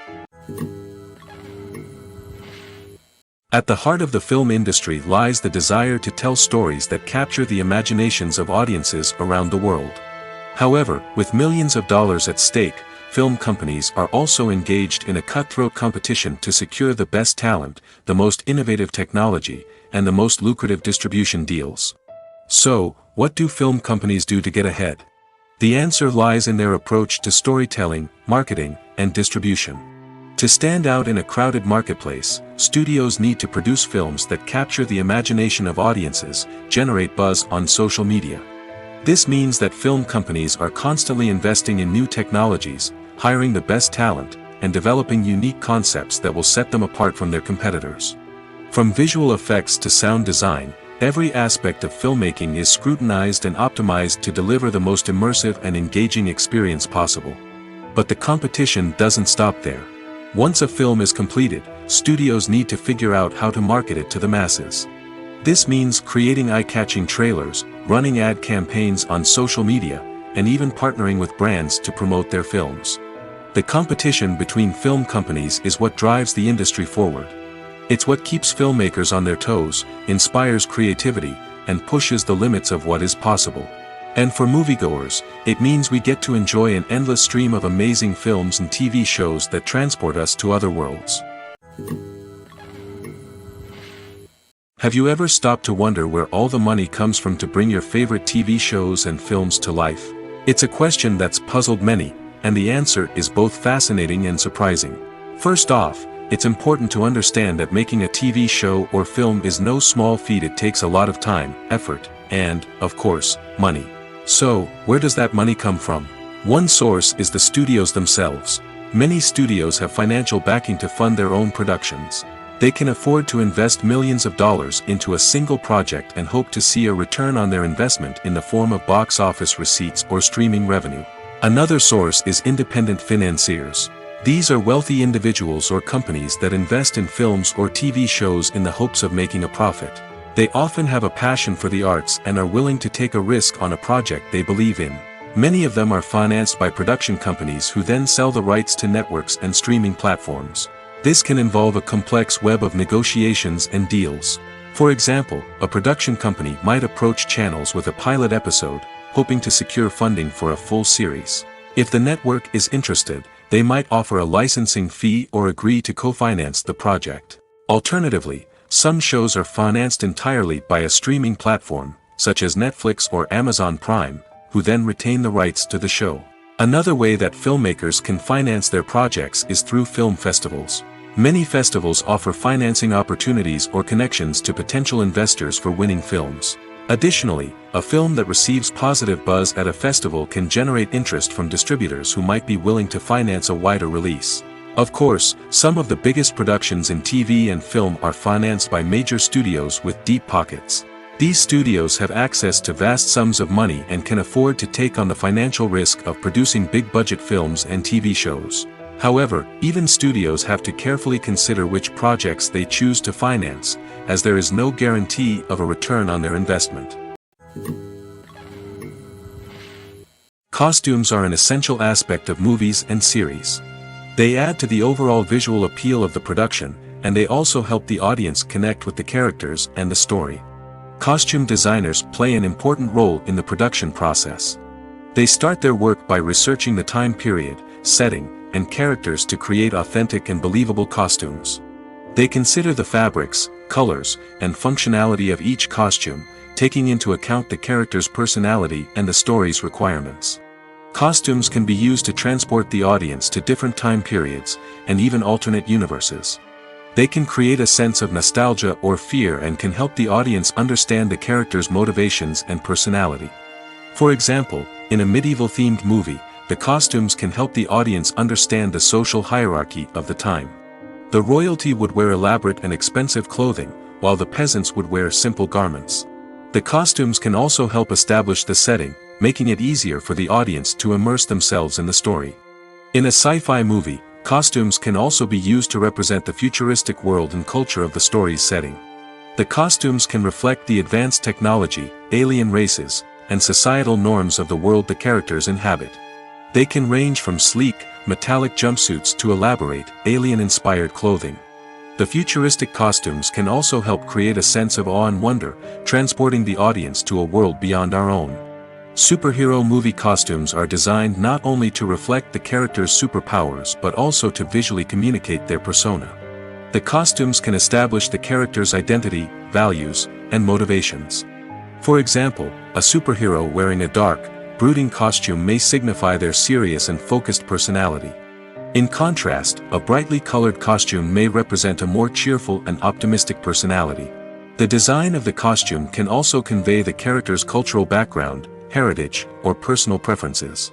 Speaker 1: At the heart of the film industry lies the desire to tell stories that capture the imaginations of audiences around the world. However, with millions of dollars at stake, film companies are also engaged in a cutthroat competition to secure the best talent, the most innovative technology, and the most lucrative distribution deals. So, what do film companies do to get ahead? The answer lies in their approach to storytelling, marketing, and distribution. To stand out in a crowded marketplace, studios need to produce films that capture the imagination of audiences, generate buzz on social media. This means that film companies are constantly investing in new technologies, hiring the best talent, and developing unique concepts that will set them apart from their competitors. From visual effects to sound design, every aspect of filmmaking is scrutinized and optimized to deliver the most immersive and engaging experience possible. But the competition doesn't stop there. Once a film is completed, studios need to figure out how to market it to the masses. This means creating eye-catching trailers, running ad campaigns on social media, and even partnering with brands to promote their films. The competition between film companies is what drives the industry forward. It's what keeps filmmakers on their toes, inspires creativity, and pushes the limits of what is possible. And for moviegoers, it means we get to enjoy an endless stream of amazing films and TV shows that transport us to other worlds. Have you ever stopped to wonder where all the money comes from to bring your favorite TV shows and films to life? It's a question that's puzzled many, and the answer is both fascinating and surprising. First off, it's important to understand that making a TV show or film is no small feat. It takes a lot of time, effort, and, of course, money. So, where does that money come from? One source is the studios themselves. Many studios have financial backing to fund their own productions. They can afford to invest millions of dollars into a single project and hope to see a return on their investment in the form of box office receipts or streaming revenue. Another source is independent financiers. These are wealthy individuals or companies that invest in films or TV shows in the hopes of making a profit. They often have a passion for the arts and are willing to take a risk on a project they believe in. Many of them are financed by production companies who then sell the rights to networks and streaming platforms. This can involve a complex web of negotiations and deals. For example, a production company might approach channels with a pilot episode, hoping to secure funding for a full series. If the network is interested, they might offer a licensing fee or agree to co-finance the project. Alternatively, some shows are financed entirely by a streaming platform, such as Netflix or Amazon Prime, who then retain the rights to the show. Another way that filmmakers can finance their projects is through film festivals. Many festivals offer financing opportunities or connections to potential investors for winning films. Additionally, a film that receives positive buzz at a festival can generate interest from distributors who might be willing to finance a wider release. Of course, some of the biggest productions in TV and film are financed by major studios with deep pockets. These studios have access to vast sums of money and can afford to take on the financial risk of producing big-budget films and TV shows. However, even studios have to carefully consider which projects they choose to finance, as there is no guarantee of a return on their investment. Costumes are an essential aspect of movies and series. They add to the overall visual appeal of the production, and they also help the audience connect with the characters and the story. Costume designers play an important role in the production process. They start their work by researching the time period, setting, and characters to create authentic and believable costumes. They consider the fabrics, colors, and functionality of each costume, taking into account the character's personality and the story's requirements. Costumes can be used to transport the audience to different time periods, and even alternate universes. They can create a sense of nostalgia or fear and can help the audience understand the character's motivations and personality. For example, in a medieval-themed movie, the costumes can help the audience understand the social hierarchy of the time. The royalty would wear elaborate and expensive clothing, while the peasants would wear simple garments. The costumes can also help establish the setting, making it easier for the audience to immerse themselves in the story. In a sci-fi movie, costumes can also be used to represent the futuristic world and culture of the story's setting. The costumes can reflect the advanced technology, alien races, and societal norms of the world the characters inhabit. They can range from sleek, metallic jumpsuits to elaborate, alien-inspired clothing. The futuristic costumes can also help create a sense of awe and wonder, transporting the audience to a world beyond our own. Superhero movie costumes are designed not only to reflect the character's superpowers but also to visually communicate their persona. The costumes can establish the character's identity, values, and motivations. For example, a superhero wearing a dark, brooding costume may signify their serious and focused personality. In contrast, a brightly colored costume may represent a more cheerful and optimistic personality. The design of the costume can also convey the character's cultural background, heritage, or personal preferences.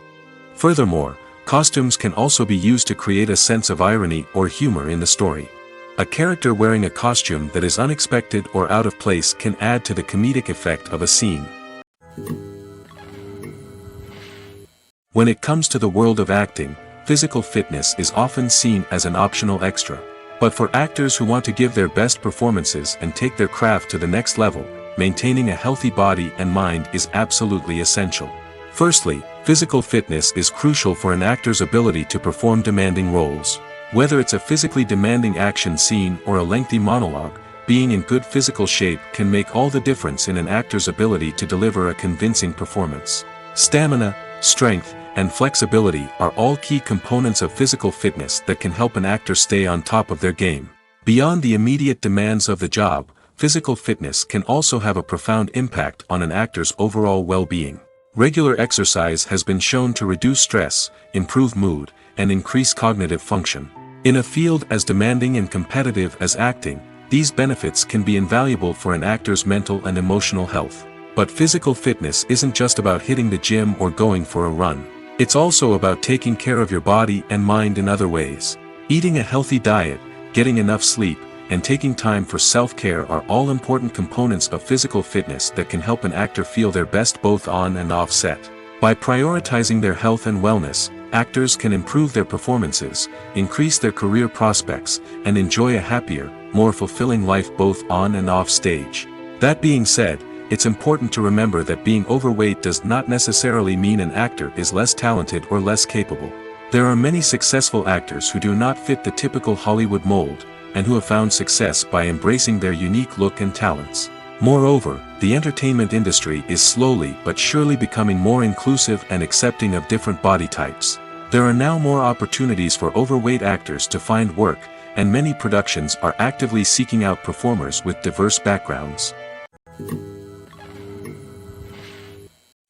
Speaker 1: Furthermore, costumes can also be used to create a sense of irony or humor in the story. A character wearing a costume that is unexpected or out of place can add to the comedic effect of a scene. When it comes to the world of acting, physical fitness is often seen as an optional extra. But for actors who want to give their best performances and take their craft to the next level, maintaining a healthy body and mind is absolutely essential. Firstly, physical fitness is crucial for an actor's ability to perform demanding roles. Whether it's a physically demanding action scene or a lengthy monologue, being in good physical shape can make all the difference in an actor's ability to deliver a convincing performance. Stamina, strength, and flexibility are all key components of physical fitness that can help an actor stay on top of their game. Beyond the immediate demands of the job, physical fitness can also have a profound impact on an actor's overall well-being. Regular exercise has been shown to reduce stress, improve mood, and increase cognitive function. In a field as demanding and competitive as acting, these benefits can be invaluable for an actor's mental and emotional health. But physical fitness isn't just about hitting the gym or going for a run. It's also about taking care of your body and mind in other ways. Eating a healthy diet, getting enough sleep, and taking time for self-care are all important components of physical fitness that can help an actor feel their best both on and off set. By prioritizing their health and wellness, actors can improve their performances, increase their career prospects, and enjoy a happier, more fulfilling life both on and off stage. That being said, it's important to remember that being overweight does not necessarily mean an actor is less talented or less capable. There are many successful actors who do not fit the typical Hollywood mold, and who have found success by embracing their unique look and talents. Moreover, the entertainment industry is slowly but surely becoming more inclusive and accepting of different body types. There are now more opportunities for overweight actors to find work, and many productions are actively seeking out performers with diverse backgrounds.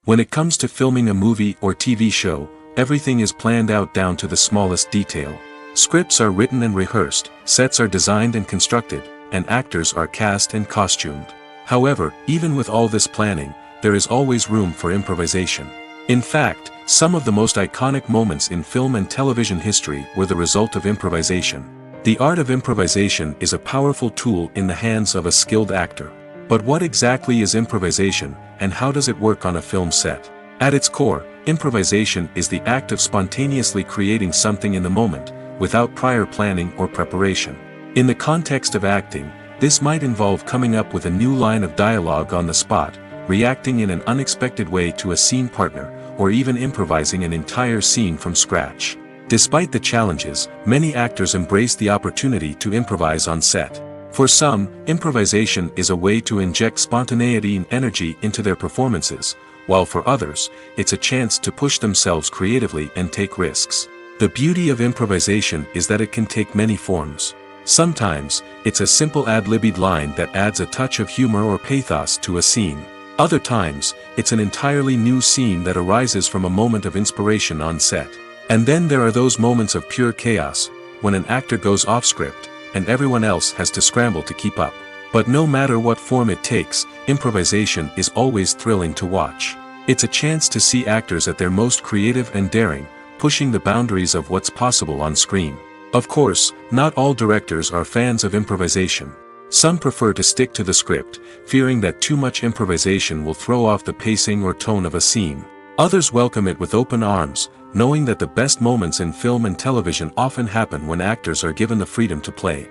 Speaker 1: When it comes to filming a movie or TV show, everything is planned out down to the smallest detail. Scripts are written and rehearsed, sets are designed and constructed, and actors are cast and costumed. However, even with all this planning, there is always room for improvisation. In fact, some of the most iconic moments in film and television history were the result of improvisation. The art of improvisation is a powerful tool in the hands of a skilled actor. But what exactly is improvisation, and how does it work on a film set? At its core, improvisation is the act of spontaneously creating something in the moment, without prior planning or preparation. In the context of acting, this might involve coming up with a new line of dialogue on the spot, reacting in an unexpected way to a scene partner, or even improvising an entire scene from scratch. Despite the challenges, many actors embrace the opportunity to improvise on set. For some, improvisation is a way to inject spontaneity and energy into their performances, while for others, it's a chance to push themselves creatively and take risks. The beauty of improvisation is that it can take many forms. Sometimes, it's a simple ad-libbed line that adds a touch of humor or pathos to a scene. Other times, it's an entirely new scene that arises from a moment of inspiration on set. And then there are those moments of pure chaos, when an actor goes off script, and everyone else has to scramble to keep up. But no matter what form it takes, improvisation is always thrilling to watch. It's a chance to see actors at their most creative and daring, pushing the boundaries of what's possible on screen. Of course, not all directors are fans of improvisation. Some prefer to stick to the script, fearing that too much improvisation will throw off the pacing or tone of a scene. Others welcome it with open arms, knowing that the best moments in film and television often happen when actors are given the freedom to play.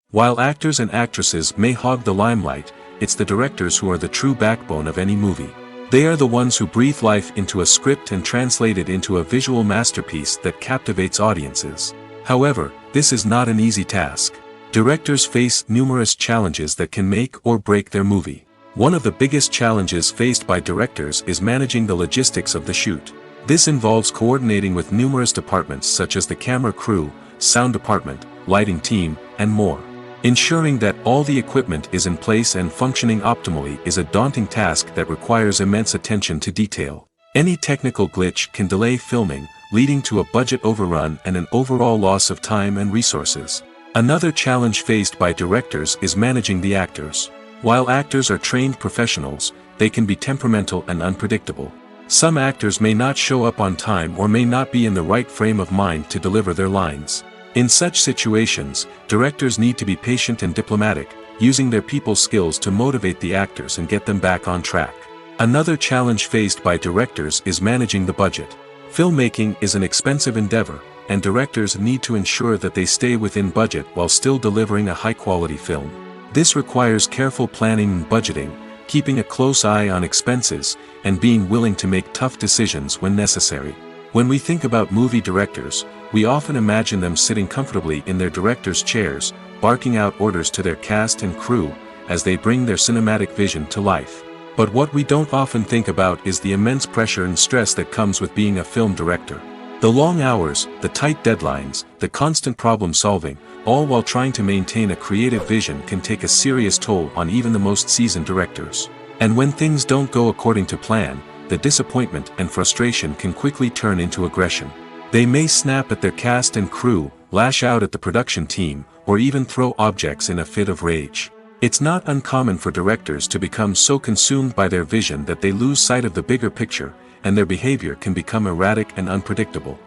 Speaker 1: While actors and actresses may hog the limelight, it's the directors who are the true backbone of any movie. They are the ones who breathe life into a script and translate it into a visual masterpiece that captivates audiences. However, this is not an easy task. Directors face numerous challenges that can make or break their movie. One of the biggest challenges faced by directors is managing the logistics of the shoot. This involves coordinating with numerous departments such as the camera crew, sound department, lighting team, and more. Ensuring that all the equipment is in place and functioning optimally is a daunting task that requires immense attention to detail. Any technical glitch can delay filming, leading to a budget overrun and an overall loss of time and resources. Another challenge faced by directors is managing the actors. While actors are trained professionals, they can be temperamental and unpredictable. Some actors may not show up on time or may not be in the right frame of mind to deliver their lines. In such situations, directors need to be patient and diplomatic, using their people skills to motivate the actors and get them back on track. Another challenge faced by directors is managing the budget. Filmmaking is an expensive endeavor, and directors need to ensure that they stay within budget while still delivering a high-quality film. This requires careful planning and budgeting, keeping a close eye on expenses, and being willing to make tough decisions when necessary. When we think about movie directors, we often imagine them sitting comfortably in their director's chairs, barking out orders to their cast and crew, as they bring their cinematic vision to life. But what we don't often think about is the immense pressure and stress that comes with being a film director. The long hours, the tight deadlines, the constant problem solving, all while trying to maintain a creative vision can take a serious toll on even the most seasoned directors. And when things don't go according to plan, the disappointment and frustration can quickly turn into aggression. They may snap at their cast and crew, lash out at the production team, or even throw objects in a fit of rage. It's not uncommon for directors to become so consumed by their vision that they lose sight of the bigger picture, and their behavior can become erratic and unpredictable.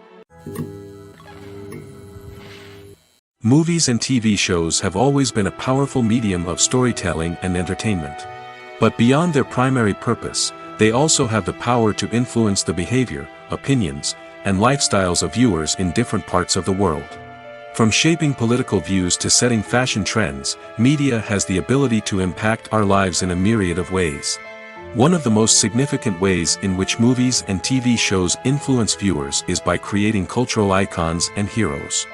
Speaker 1: Movies and TV shows have always been a powerful medium of storytelling and entertainment. But beyond their primary purpose, they also have the power to influence the behavior, opinions, and lifestyles of viewers in different parts of the world. From shaping political views to setting fashion trends, media has the ability to impact our lives in a myriad of ways. One of the most significant ways in which movies and TV shows influence viewers is by creating cultural icons and heroes.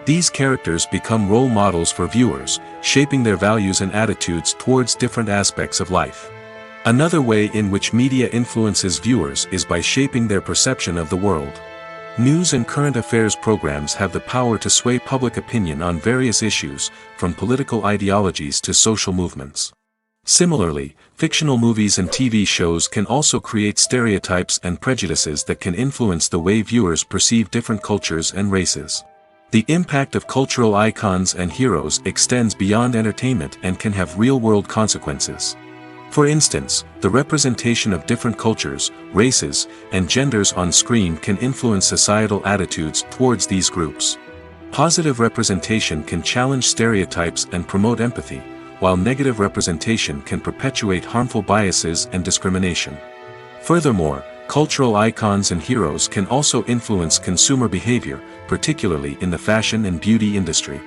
Speaker 1: These characters become role models for viewers, shaping their values and attitudes towards different aspects of life. Another way in which media influences viewers is by shaping their perception of the world. News and current affairs programs have the power to sway public opinion on various issues, from political ideologies to social movements. Similarly, fictional movies and TV shows can also create stereotypes and prejudices that can influence the way viewers perceive different cultures and races. The impact of cultural icons and heroes extends beyond entertainment and can have real-world consequences. For instance, the representation of different cultures, races, and genders on screen can influence societal attitudes towards these groups. Positive representation can challenge stereotypes and promote empathy, while negative representation can perpetuate harmful biases and discrimination. Furthermore, cultural icons and heroes can also influence consumer behavior, particularly in the fashion and beauty industry.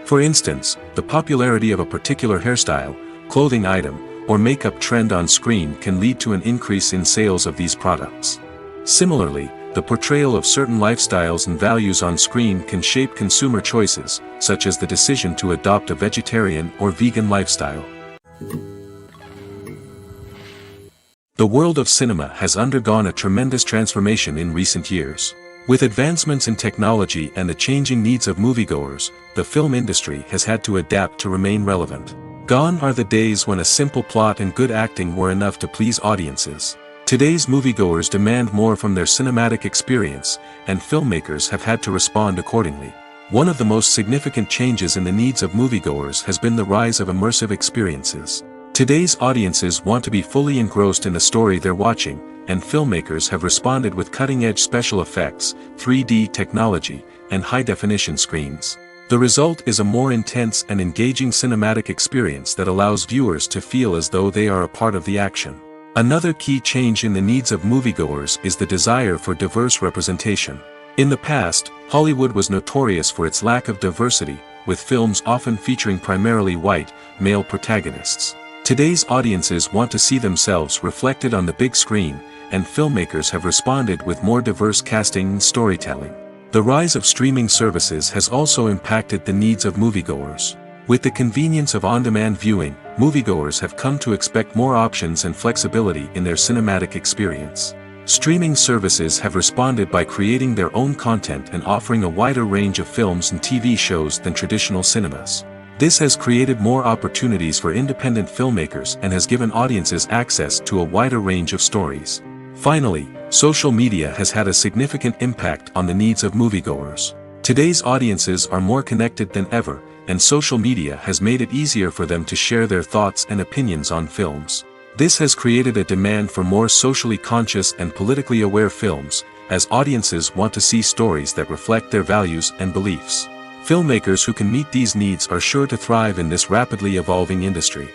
Speaker 1: For instance, the popularity of a particular hairstyle, clothing item, or makeup trend on screen can lead to an increase in sales of these products. Similarly, the portrayal of certain lifestyles and values on screen can shape consumer choices, such as the decision to adopt a vegetarian or vegan lifestyle. The world of cinema has undergone a tremendous transformation in recent years. With advancements in technology and the changing needs of moviegoers, the film industry has had to adapt to remain relevant. Gone are the days when a simple plot and good acting were enough to please audiences. Today's moviegoers demand more from their cinematic experience, and filmmakers have had to respond accordingly. One of the most significant changes in the needs of moviegoers has been the rise of immersive experiences. Today's audiences want to be fully engrossed in the story they're watching, and filmmakers have responded with cutting-edge special effects, 3D technology, and high-definition screens. The result is a more intense and engaging cinematic experience that allows viewers to feel as though they are a part of the action. Another key change in the needs of moviegoers is the desire for diverse representation. In the past, Hollywood was notorious for its lack of diversity, with films often featuring primarily white, male protagonists. Today's audiences want to see themselves reflected on the big screen, and filmmakers have responded with more diverse casting and storytelling. The rise of streaming services has also impacted the needs of moviegoers. With the convenience of on-demand viewing, moviegoers have come to expect more options and flexibility in their cinematic experience. Streaming services have responded by creating their own content and offering a wider range of films and TV shows than traditional cinemas. This has created more opportunities for independent filmmakers and has given audiences access to a wider range of stories. Finally, social media has had a significant impact on the needs of moviegoers. Today's audiences are more connected than ever, and social media has made it easier for them to share their thoughts and opinions on films. This has created a demand for more socially conscious and politically aware films, as audiences want to see stories that reflect their values and beliefs. Filmmakers who can meet these needs are sure to thrive in this rapidly evolving industry.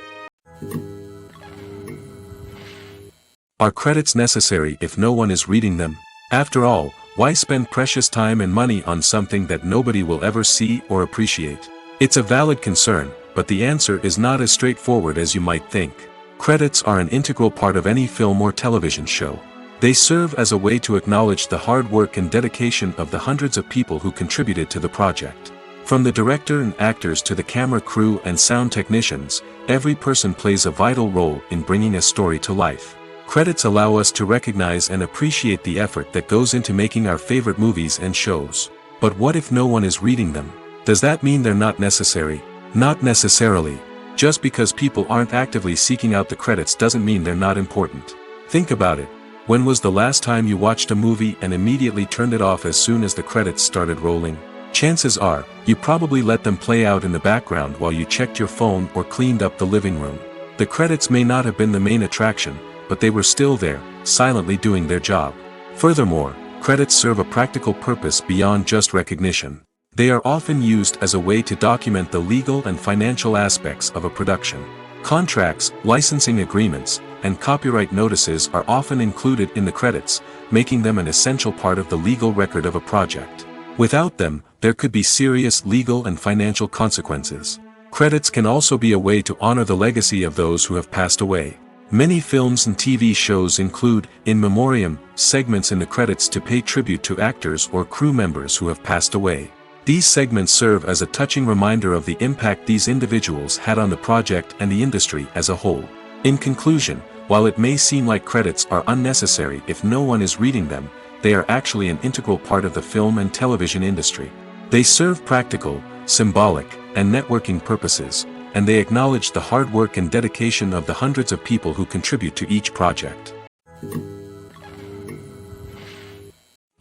Speaker 1: Are credits necessary if no one is reading them? After all, why spend precious time and money on something that nobody will ever see or appreciate? It's a valid concern, but the answer is not as straightforward as you might think. Credits are an integral part of any film or television show. They serve as a way to acknowledge the hard work and dedication of the hundreds of people who contributed to the project. From the director and actors to the camera crew and sound technicians, every person plays a vital role in bringing a story to life. Credits allow us to recognize and appreciate the effort that goes into making our favorite movies and shows. But what if no one is reading them? Does that mean they're not necessary? Not necessarily. Just because people aren't actively seeking out the credits doesn't mean they're not important. Think about it. When was the last time you watched a movie and immediately turned it off as soon as the credits started rolling? Chances are, you probably let them play out in the background while you checked your phone or cleaned up the living room. The credits may not have been the main attraction, but they were still there, silently doing their job. Furthermore, credits serve a practical purpose beyond just recognition. They are often used as a way to document the legal and financial aspects of a production. Contracts, licensing agreements, and copyright notices are often included in the credits, making them an essential part of the legal record of a project. Without them, there could be serious legal and financial consequences. Credits can also be a way to honor the legacy of those who have passed away. Many films and TV shows include, in memoriam, segments in the credits to pay tribute to actors or crew members who have passed away. These segments serve as a touching reminder of the impact these individuals had on the project and the industry as a whole. In conclusion, while it may seem like credits are unnecessary if no one is reading them, they are actually an integral part of the film and television industry. They serve practical, symbolic, and networking purposes, and they acknowledge the hard work and dedication of the hundreds of people who contribute to each project.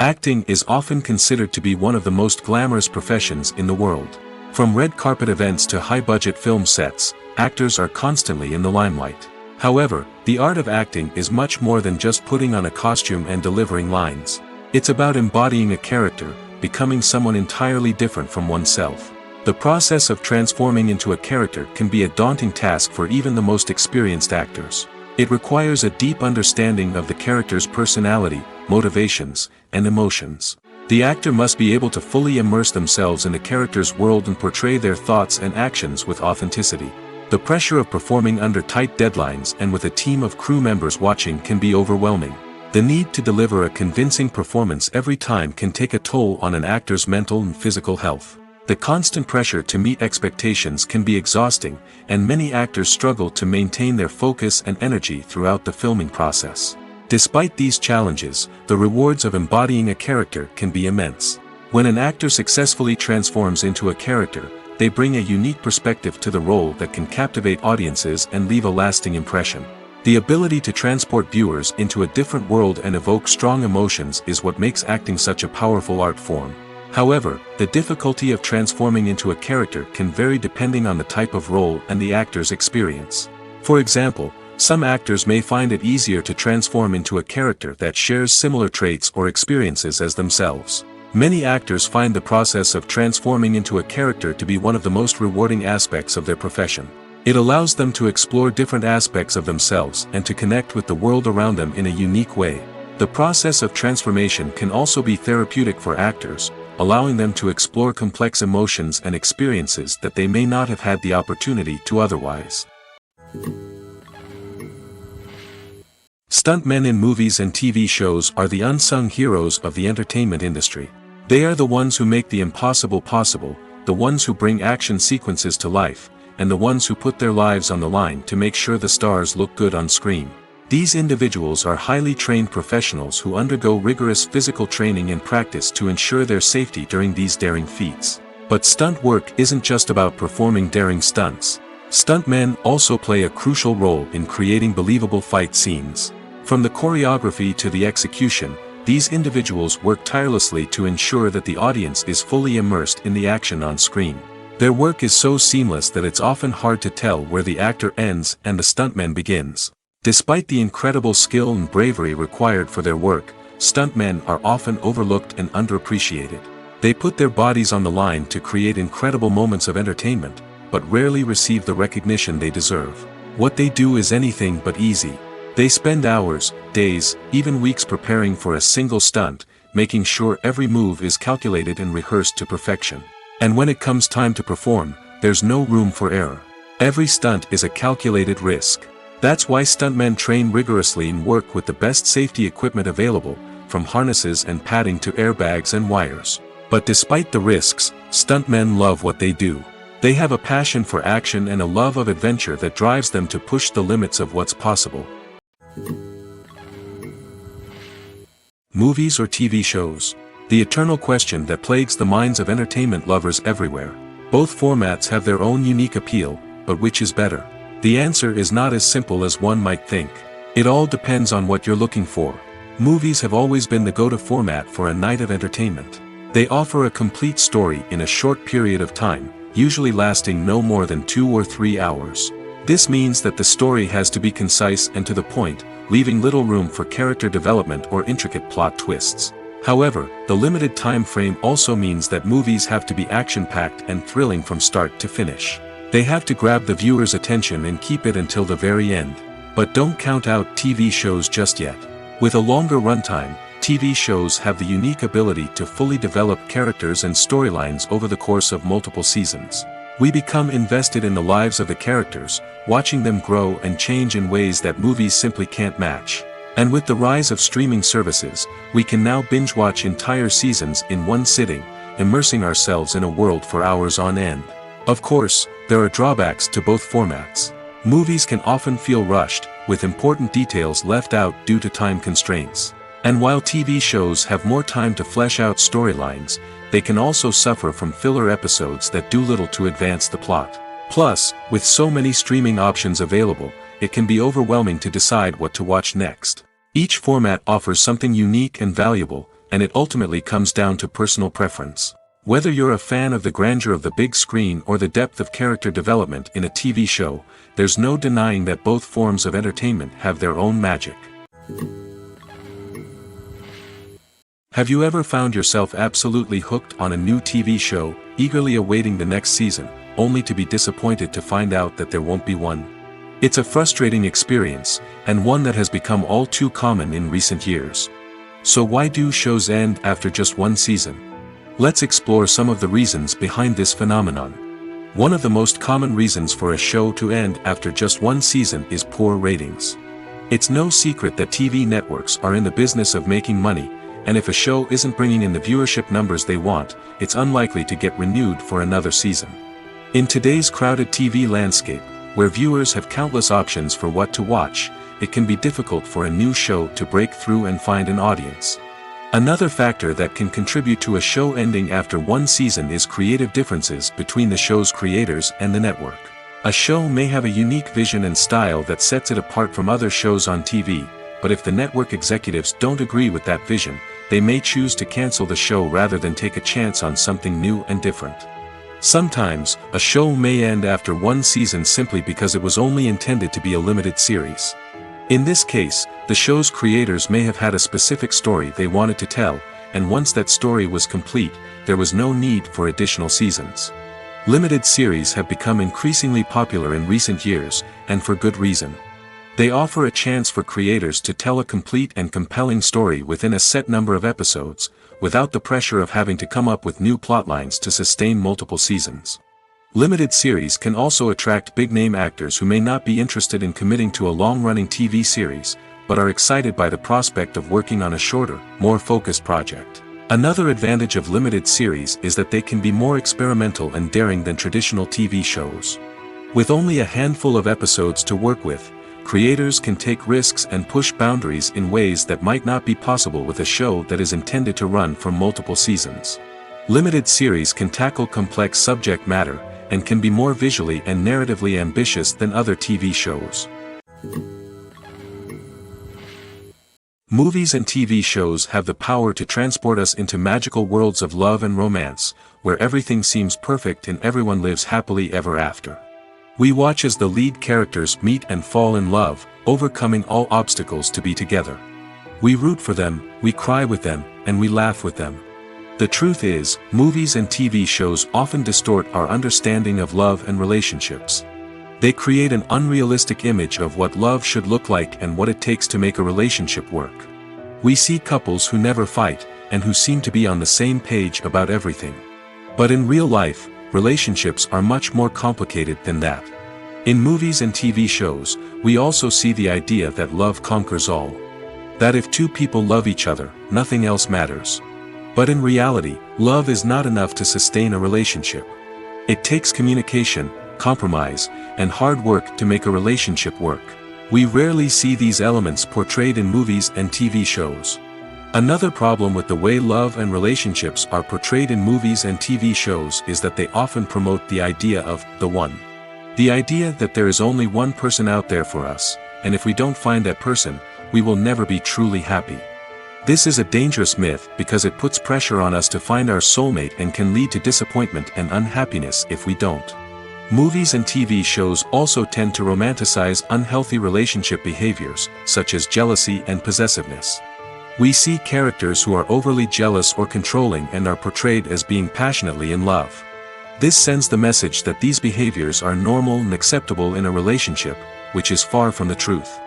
Speaker 1: Acting is often considered to be one of the most glamorous professions in the world. From red carpet events to high-budget film sets, actors are constantly in the limelight. However, the art of acting is much more than just putting on a costume and delivering lines. It's about embodying a character, becoming someone entirely different from oneself. The process of transforming into a character can be a daunting task for even the most experienced actors. It requires a deep understanding of the character's personality, motivations, and emotions. The actor must be able to fully immerse themselves in the character's world and portray their thoughts and actions with authenticity. The pressure of performing under tight deadlines and with a team of crew members watching can be overwhelming. The need to deliver a convincing performance every time can take a toll on an actor's mental and physical health. The constant pressure to meet expectations can be exhausting, and many actors struggle to maintain their focus and energy throughout the filming process. Despite these challenges, the rewards of embodying a character can be immense. When an actor successfully transforms into a character, they bring a unique perspective to the role that can captivate audiences and leave a lasting impression. The ability to transport viewers into a different world and evoke strong emotions is what makes acting such a powerful art form. However, the difficulty of transforming into a character can vary depending on the type of role and the actor's experience. For example, some actors may find it easier to transform into a character that shares similar traits or experiences as themselves. Many actors find the process of transforming into a character to be one of the most rewarding aspects of their profession. It allows them to explore different aspects of themselves and to connect with the world around them in a unique way. The process of transformation can also be therapeutic for actors, allowing them to explore complex emotions and experiences that they may not have had the opportunity to otherwise. Stuntmen in movies and TV shows are the unsung heroes of the entertainment industry. They are the ones who make the impossible possible, the ones who bring action sequences to life, and the ones who put their lives on the line to make sure the stars look good on screen. These individuals are highly trained professionals who undergo rigorous physical training and practice to ensure their safety during these daring feats. But stunt work isn't just about performing daring stunts. Stuntmen also play a crucial role in creating believable fight scenes. From the choreography to the execution, these individuals work tirelessly to ensure that the audience is fully immersed in the action on screen. Their work is so seamless that it's often hard to tell where the actor ends and the stuntman begins. Despite the incredible skill and bravery required for their work, stuntmen are often overlooked and underappreciated. They put their bodies on the line to create incredible moments of entertainment, but rarely receive the recognition they deserve. What they do is anything but easy. They spend hours, days, even weeks preparing for a single stunt, making sure every move is calculated and rehearsed to perfection. And when it comes time to perform, there's no room for error. Every stunt is a calculated risk. That's why stuntmen train rigorously and work with the best safety equipment available, from harnesses and padding to airbags and wires. But despite the risks, stuntmen love what they do. They have a passion for action and a love of adventure that drives them to push the limits of what's possible. Movies or TV shows? The eternal question that plagues the minds of entertainment lovers everywhere. Both formats have their own unique appeal, but which is better? The answer is not as simple as one might think. It all depends on what you're looking for. Movies have always been the go-to format for a night of entertainment. They offer a complete story in a short period of time, usually lasting no more than 2 or 3 hours. This means that the story has to be concise and to the point, leaving little room for character development or intricate plot twists. However, the limited time frame also means that movies have to be action-packed and thrilling from start to finish. They have to grab the viewer's attention and keep it until the very end. But don't count out TV shows just yet. With a longer runtime, TV shows have the unique ability to fully develop characters and storylines over the course of multiple seasons. We become invested in the lives of the characters, watching them grow and change in ways that movies simply can't match. And with the rise of streaming services, we can now binge-watch entire seasons in one sitting, immersing ourselves in a world for hours on end. Of course, there are drawbacks to both formats. Movies can often feel rushed, with important details left out due to time constraints. And while TV shows have more time to flesh out storylines, they can also suffer from filler episodes that do little to advance the plot. Plus, with so many streaming options available, it can be overwhelming to decide what to watch next. Each format offers something unique and valuable, and it ultimately comes down to personal preference. Whether you're a fan of the grandeur of the big screen or the depth of character development in a TV show, there's no denying that both forms of entertainment have their own magic. Have you ever found yourself absolutely hooked on a new TV show, eagerly awaiting the next season, only to be disappointed to find out that there won't be one? It's a frustrating experience, and one that has become all too common in recent years. So why do shows end after just one season? Let's explore some of the reasons behind this phenomenon. One of the most common reasons for a show to end after just one season is poor ratings. It's no secret that TV networks are in the business of making money, and if a show isn't bringing in the viewership numbers they want, it's unlikely to get renewed for another season. In today's crowded TV landscape, where viewers have countless options for what to watch, it can be difficult for a new show to break through and find an audience. Another factor that can contribute to a show ending after one season is creative differences between the show's creators and the network. A show may have a unique vision and style that sets it apart from other shows on TV, but if the network executives don't agree with that vision, they may choose to cancel the show rather than take a chance on something new and different. Sometimes, a show may end after one season simply because it was only intended to be a limited series. In this case, the show's creators may have had a specific story they wanted to tell, and once that story was complete, there was no need for additional seasons. Limited series have become increasingly popular in recent years, and for good reason. They offer a chance for creators to tell a complete and compelling story within a set number of episodes, without the pressure of having to come up with new plotlines to sustain multiple seasons. Limited series can also attract big-name actors who may not be interested in committing to a long-running TV series, but are excited by the prospect of working on a shorter, more focused project. Another advantage of limited series is that they can be more experimental and daring than traditional TV shows. With only a handful of episodes to work with, creators can take risks and push boundaries in ways that might not be possible with a show that is intended to run for multiple seasons. Limited series can tackle complex subject matter, and can be more visually and narratively ambitious than other TV shows. Movies and TV shows have the power to transport us into magical worlds of love and romance, where everything seems perfect and everyone lives happily ever after. We watch as the lead characters meet and fall in love, overcoming all obstacles to be together. We root for them, we cry with them, and we laugh with them. The truth is, movies and TV shows often distort our understanding of love and relationships. They create an unrealistic image of what love should look like and what it takes to make a relationship work. We see couples who never fight, and who seem to be on the same page about everything. But in real life, relationships are much more complicated than that. In movies and TV shows, we also see the idea that love conquers all. That if two people love each other, nothing else matters. But in reality, love is not enough to sustain a relationship. It takes communication, compromise, and hard work to make a relationship work. We rarely see these elements portrayed in movies and TV shows. Another problem with the way love and relationships are portrayed in movies and TV shows is that they often promote the idea of the one. The idea that there is only one person out there for us, and if we don't find that person, we will never be truly happy. This is a dangerous myth because it puts pressure on us to find our soulmate and can lead to disappointment and unhappiness if we don't. Movies and TV shows also tend to romanticize unhealthy relationship behaviors, such as jealousy and possessiveness. We see characters who are overly jealous or controlling and are portrayed as being passionately in love. This sends the message that these behaviors are normal and acceptable in a relationship, which is far from the truth.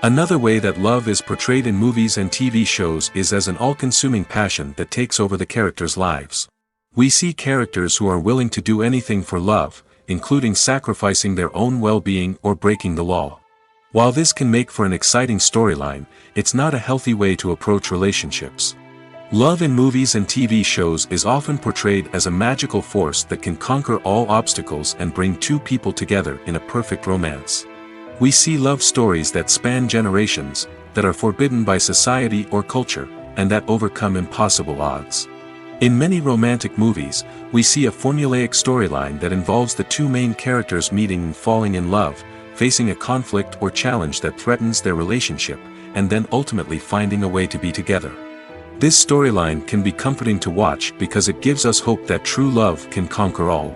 Speaker 1: Another way that love is portrayed in movies and TV shows is as an all-consuming passion that takes over the characters' lives. We see characters who are willing to do anything for love, including sacrificing their own well-being or breaking the law. While this can make for an exciting storyline, it's not a healthy way to approach relationships. Love in movies and TV shows is often portrayed as a magical force that can conquer all obstacles and bring two people together in a perfect romance. We see love stories that span generations, that are forbidden by society or culture, and that overcome impossible odds. In many romantic movies, we see a formulaic storyline that involves the two main characters meeting and falling in love, facing a conflict or challenge that threatens their relationship, and then ultimately finding a way to be together. This storyline can be comforting to watch because it gives us hope that true love can conquer all.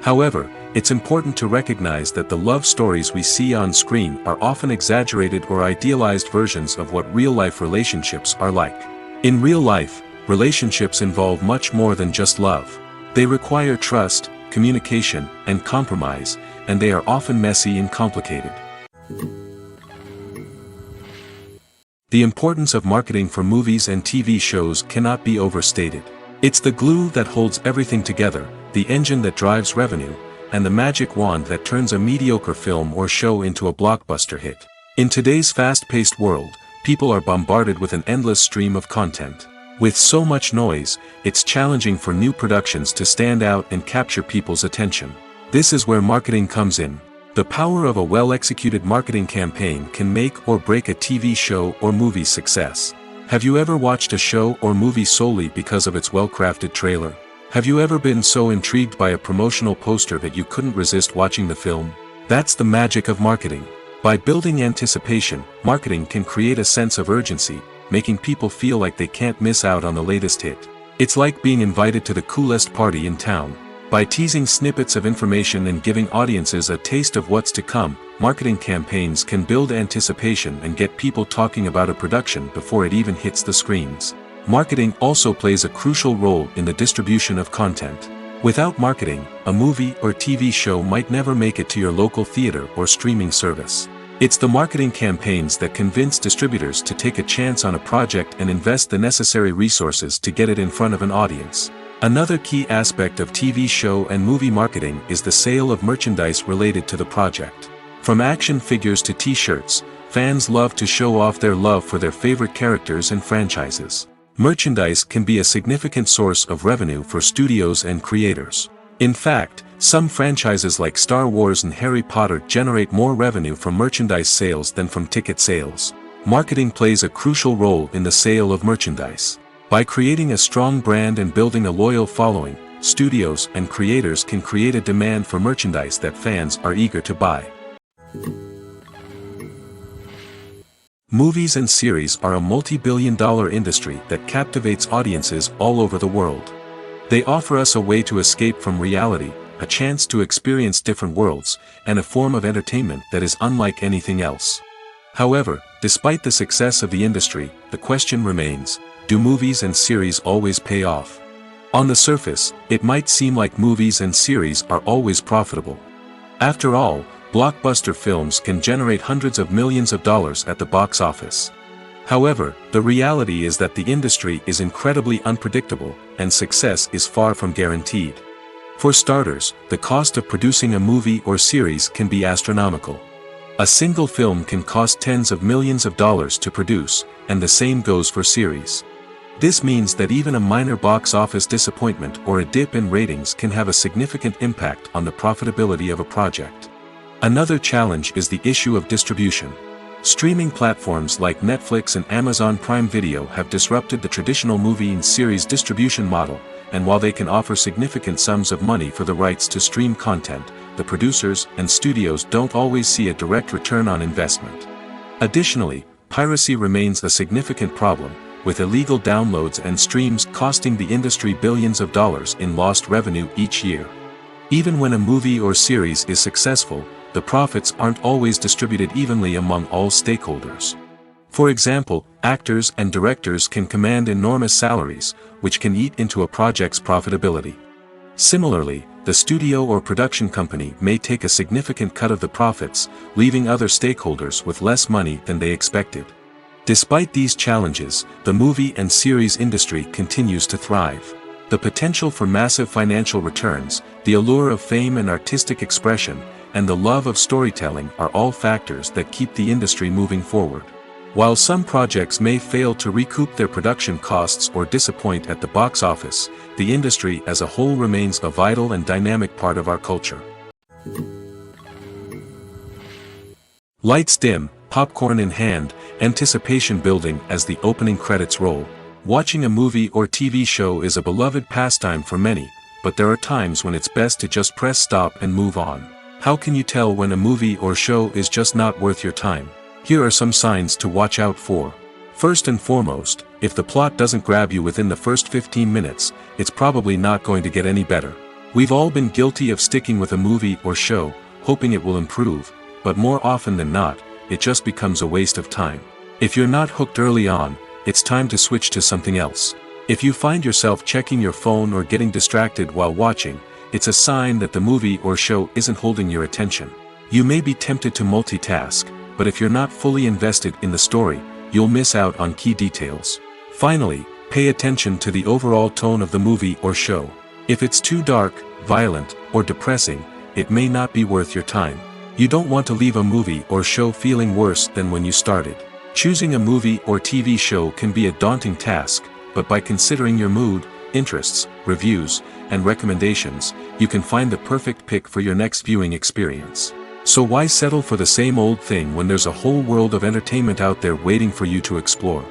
Speaker 1: However, it's important to recognize that the love stories we see on screen are often exaggerated or idealized versions of what real-life relationships are like. In real life, relationships involve much more than just love. They require trust, communication, and compromise, and they are often messy and complicated. The importance of marketing for movies and TV shows cannot be overstated. It's the glue that holds everything together, the engine that drives revenue, and the magic wand that turns a mediocre film or show into a blockbuster hit. In today's fast-paced world, people are bombarded with an endless stream of content. With so much noise, it's challenging for new productions to stand out and capture people's attention. This is where marketing comes in. The power of a well-executed marketing campaign can make or break a TV show or movie's success. Have you ever watched a show or movie solely because of its well-crafted trailer? Have you ever been so intrigued by a promotional poster that you couldn't resist watching the film? That's the magic of marketing. By building anticipation, marketing can create a sense of urgency, making people feel like they can't miss out on the latest hit. It's like being invited to the coolest party in town. By teasing snippets of information and giving audiences a taste of what's to come, marketing campaigns can build anticipation and get people talking about a production before it even hits the screens. Marketing also plays a crucial role in the distribution of content. Without marketing, a movie or TV show might never make it to your local theater or streaming service. It's the marketing campaigns that convince distributors to take a chance on a project and invest the necessary resources to get it in front of an audience. Another key aspect of TV show and movie marketing is the sale of merchandise related to the project. From action figures to t-shirts, fans love to show off their love for their favorite characters and franchises. Merchandise can be a significant source of revenue for studios and creators. In fact, some franchises like Star Wars and Harry Potter generate more revenue from merchandise sales than from ticket sales. Marketing plays a crucial role in the sale of merchandise. By creating a strong brand and building a loyal following, studios and creators can create a demand for merchandise that fans are eager to buy. Movies and series are a multi-billion-dollar industry that captivates audiences all over the world. They offer us a way to escape from reality, a chance to experience different worlds, and a form of entertainment that is unlike anything else. However, despite the success of the industry, the question remains: do movies and series always pay off? On the surface, it might seem like movies and series are always profitable. After all, blockbuster films can generate hundreds of millions of dollars at the box office. However, the reality is that the industry is incredibly unpredictable, and success is far from guaranteed. For starters, the cost of producing a movie or series can be astronomical. A single film can cost tens of millions of dollars to produce, and the same goes for series. This means that even a minor box office disappointment or a dip in ratings can have a significant impact on the profitability of a project. Another challenge is the issue of distribution. Streaming platforms like Netflix and Amazon Prime Video have disrupted the traditional movie and series distribution model, and while they can offer significant sums of money for the rights to stream content, the producers and studios don't always see a direct return on investment. Additionally, piracy remains a significant problem, with illegal downloads and streams costing the industry billions of dollars in lost revenue each year. Even when a movie or series is successful, the profits aren't always distributed evenly among all stakeholders. For example, actors and directors can command enormous salaries, which can eat into a project's profitability. Similarly, the studio or production company may take a significant cut of the profits, leaving other stakeholders with less money than they expected. Despite these challenges, the movie and series industry continues to thrive. The potential for massive financial returns, the allure of fame and artistic expression, and the love of storytelling are all factors that keep the industry moving forward. While some projects may fail to recoup their production costs or disappoint at the box office, the industry as a whole remains a vital and dynamic part of our culture. Lights dim, popcorn in hand, anticipation building as the opening credits roll. Watching a movie or TV show is a beloved pastime for many, but there are times when it's best to just press stop and move on. How can you tell when a movie or show is just not worth your time? Here are some signs to watch out for. First and foremost, if the plot doesn't grab you within the first 15 minutes, it's probably not going to get any better. We've all been guilty of sticking with a movie or show, hoping it will improve, but more often than not, it just becomes a waste of time. If you're not hooked early on, it's time to switch to something else. If you find yourself checking your phone or getting distracted while watching, it's a sign that the movie or show isn't holding your attention. You may be tempted to multitask, but if you're not fully invested in the story, you'll miss out on key details. Finally, pay attention to the overall tone of the movie or show. If it's too dark, violent, or depressing, it may not be worth your time. You don't want to leave a movie or show feeling worse than when you started. Choosing a movie or TV show can be a daunting task, but by considering your mood, interests, reviews, and recommendations, you can find the perfect pick for your next viewing experience. So why settle for the same old thing when there's a whole world of entertainment out there waiting for you to explore?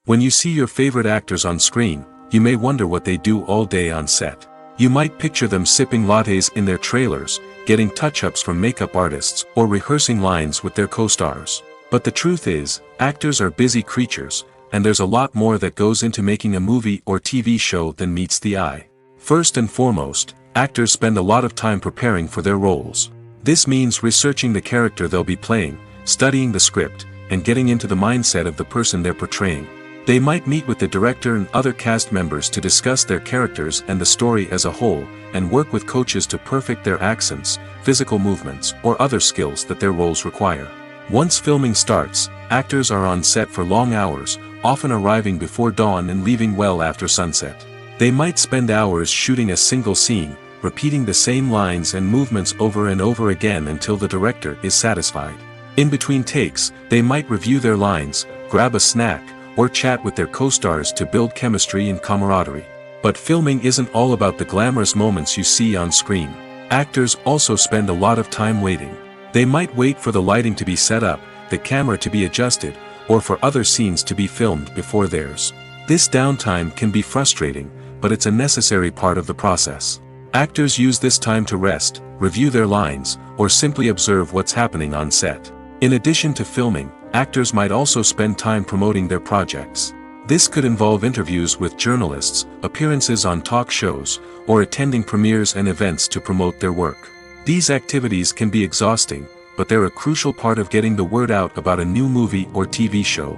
Speaker 1: When you see your favorite actors on screen, you may wonder what they do all day on set. You might picture them sipping lattes in their trailers, getting touch-ups from makeup artists, or rehearsing lines with their co-stars. But the truth is, actors are busy creatures, and there's a lot more that goes into making a movie or TV show than meets the eye. First and foremost, actors spend a lot of time preparing for their roles. This means researching the character they'll be playing, studying the script, and getting into the mindset of the person they're portraying. They might meet with the director and other cast members to discuss their characters and the story as a whole, and work with coaches to perfect their accents, physical movements, or other skills that their roles require. Once filming starts, actors are on set for long hours, often arriving before dawn and leaving well after sunset. They might spend hours shooting a single scene, repeating the same lines and movements over and over again until the director is satisfied. In between takes, they might review their lines, grab a snack, or chat with their co-stars to build chemistry and camaraderie. But filming isn't all about the glamorous moments you see on screen. Actors also spend a lot of time waiting. They might wait for the lighting to be set up, the camera to be adjusted, or for other scenes to be filmed before theirs. This downtime can be frustrating, but it's a necessary part of the process. Actors use this time to rest, review their lines, or simply observe what's happening on set. In addition to filming, actors might also spend time promoting their projects. This could involve interviews with journalists, appearances on talk shows, or attending premieres and events to promote their work. These activities can be exhausting, but they're a crucial part of getting the word out about a new movie or TV show.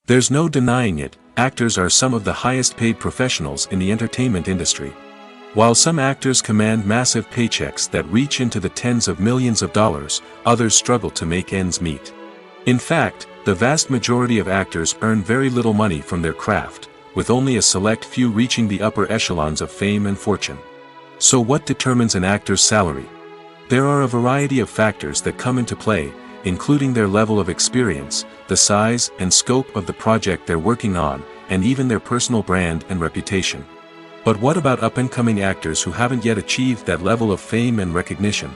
Speaker 1: There's no denying it, actors are some of the highest paid professionals in the entertainment industry. While some actors command massive paychecks that reach into the tens of millions of dollars, others struggle to make ends meet. In fact, the vast majority of actors earn very little money from their craft, with only a select few reaching the upper echelons of fame and fortune. So what determines an actor's salary? There are a variety of factors that come into play, including their level of experience, the size and scope of the project they're working on, and even their personal brand and reputation. But what about up-and-coming actors who haven't yet achieved that level of fame and recognition?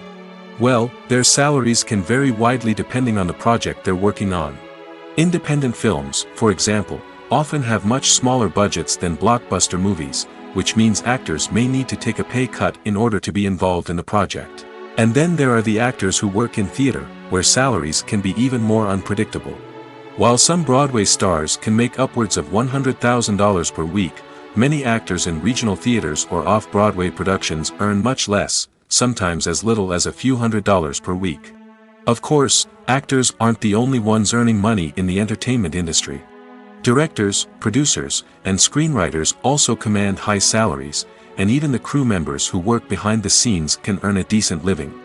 Speaker 1: Well, their salaries can vary widely depending on the project they're working on. Independent films, for example, often have much smaller budgets than blockbuster movies, which means actors may need to take a pay cut in order to be involved in the project. And then there are the actors who work in theater, where salaries can be even more unpredictable. While some Broadway stars can make upwards of $100,000 per week, many actors in regional theaters or off-Broadway productions earn much less, sometimes as little as a few $100s per week. Of course, actors aren't the only ones earning money in the entertainment industry. Directors, producers, and screenwriters also command high salaries, and even the crew members who work behind the scenes can earn a decent living.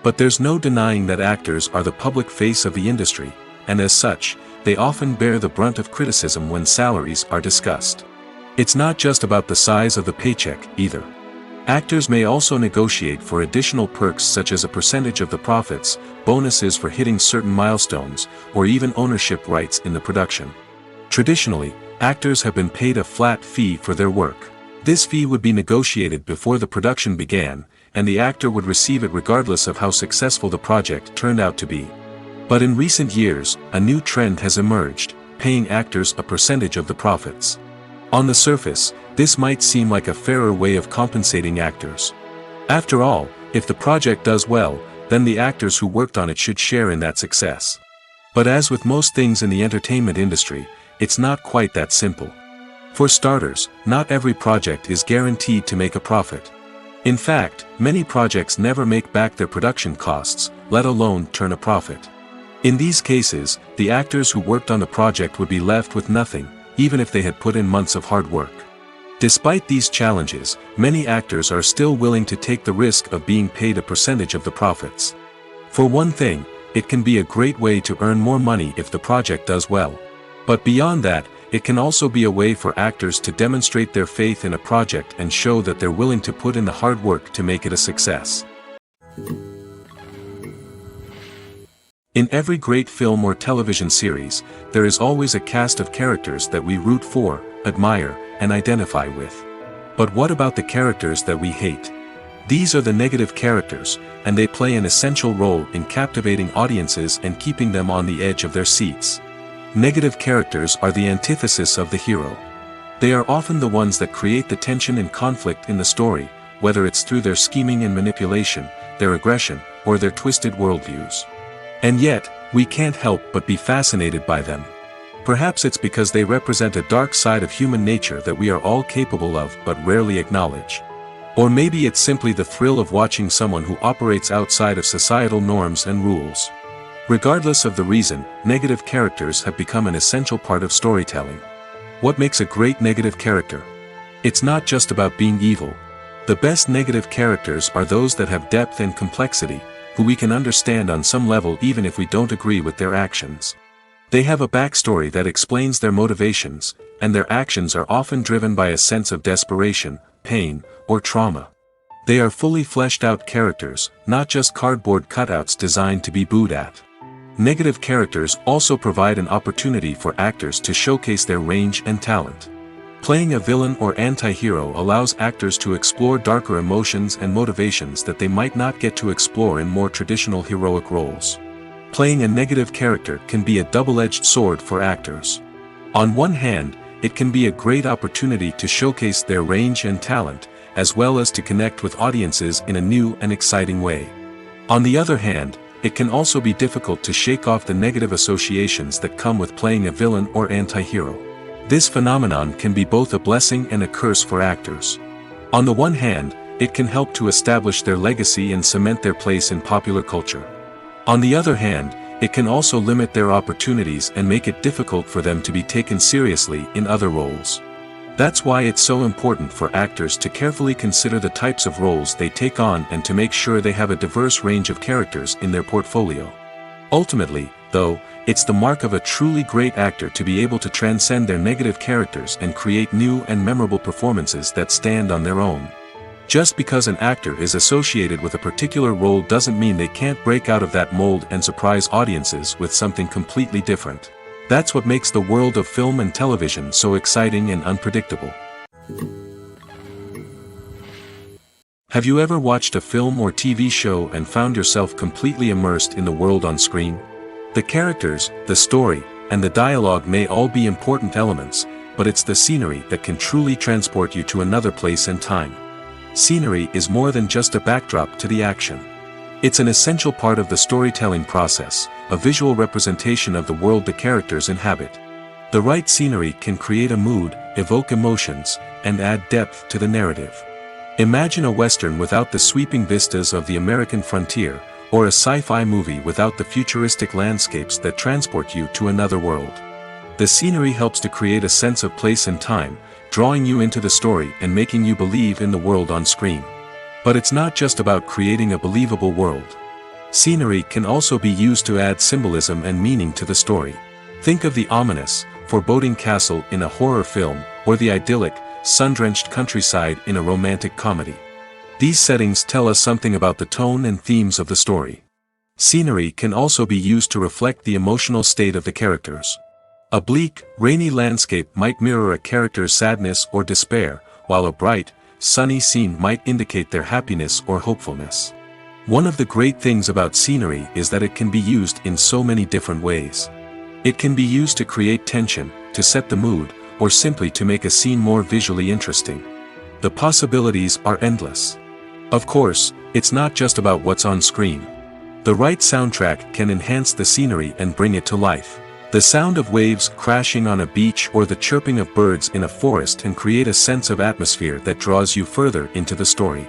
Speaker 1: But there's no denying that actors are the public face of the industry, and as such, they often bear the brunt of criticism when salaries are discussed. It's not just about the size of the paycheck, either. Actors may also negotiate for additional perks such as a percentage of the profits, bonuses for hitting certain milestones, or even ownership rights in the production. Traditionally, actors have been paid a flat fee for their work. This fee would be negotiated before the production began, and the actor would receive it regardless of how successful the project turned out to be. But in recent years, a new trend has emerged, paying actors a percentage of the profits. On the surface, this might seem like a fairer way of compensating actors. After all, if the project does well, then the actors who worked on it should share in that success. But as with most things in the entertainment industry, it's not quite that simple. For starters, not every project is guaranteed to make a profit. In fact, many projects never make back their production costs, let alone turn a profit. In these cases, the actors who worked on the project would be left with nothing, even if they had put in months of hard work. Despite these challenges, many actors are still willing to take the risk of being paid a percentage of the profits. For one thing, it can be a great way to earn more money if the project does well. But beyond that, it can also be a way for actors to demonstrate their faith in a project and show that they're willing to put in the hard work to make it a success. In every great film or television series, there is always a cast of characters that we root for, admire, and identify with. But what about the characters that we hate? These are the negative characters, and they play an essential role in captivating audiences and keeping them on the edge of their seats. Negative characters are the antithesis of the hero. They are often the ones that create the tension and conflict in the story, whether it's through their scheming and manipulation, their aggression, or their twisted worldviews. And yet, we can't help but be fascinated by them. Perhaps it's because they represent a dark side of human nature that we are all capable of but rarely acknowledge. Or maybe it's simply the thrill of watching someone who operates outside of societal norms and rules. Regardless of the reason, negative characters have become an essential part of storytelling. What makes a great negative character? It's not just about being evil. The best negative characters are those that have depth and complexity, who we can understand on some level even if we don't agree with their actions. They have a backstory that explains their motivations, and their actions are often driven by a sense of desperation, pain, or trauma. They are fully fleshed out characters, not just cardboard cutouts designed to be booed at. Negative characters also provide an opportunity for actors to showcase their range and talent. Playing a villain or anti-hero allows actors to explore darker emotions and motivations that they might not get to explore in more traditional heroic roles. Playing a negative character can be a double-edged sword for actors. On one hand, it can be a great opportunity to showcase their range and talent, as well as to connect with audiences in a new and exciting way. On the other hand, it can also be difficult to shake off the negative associations that come with playing a villain or anti-hero. This phenomenon can be both a blessing and a curse for actors. On the one hand, it can help to establish their legacy and cement their place in popular culture. On the other hand, it can also limit their opportunities and make it difficult for them to be taken seriously in other roles. That's why it's so important for actors to carefully consider the types of roles they take on and to make sure they have a diverse range of characters in their portfolio. Ultimately, though, it's the mark of a truly great actor to be able to transcend their negative characters and create new and memorable performances that stand on their own. Just because an actor is associated with a particular role doesn't mean they can't break out of that mold and surprise audiences with something completely different. That's what makes the world of film and television so exciting and unpredictable. Have you ever watched a film or TV show and found yourself completely immersed in the world on screen? The characters, the story, and the dialogue may all be important elements, but it's the scenery that can truly transport you to another place and time. Scenery is more than just a backdrop to the action. It's an essential part of the storytelling process, a visual representation of the world the characters inhabit. The right scenery can create a mood, evoke emotions, and add depth to the narrative. Imagine a Western without the sweeping vistas of the American frontier, or a sci-fi movie without the futuristic landscapes that transport you to another world. The scenery helps to create a sense of place and time, drawing you into the story and making you believe in the world on screen. But it's not just about creating a believable world. Scenery can also be used to add symbolism and meaning to the story. Think of the ominous, foreboding castle in a horror film, or the idyllic, sun-drenched countryside in a romantic comedy. These settings tell us something about the tone and themes of the story. Scenery can also be used to reflect the emotional state of the characters. A bleak, rainy landscape might mirror a character's sadness or despair, while a bright, sunny scene might indicate their happiness or hopefulness. One of the great things about scenery is that it can be used in so many different ways. It can be used to create tension, to set the mood, or simply to make a scene more visually interesting. The possibilities are endless. Of course, it's not just about what's on screen. The right soundtrack can enhance the scenery and bring it to life. The sound of waves crashing on a beach or the chirping of birds in a forest can create a sense of atmosphere that draws you further into the story.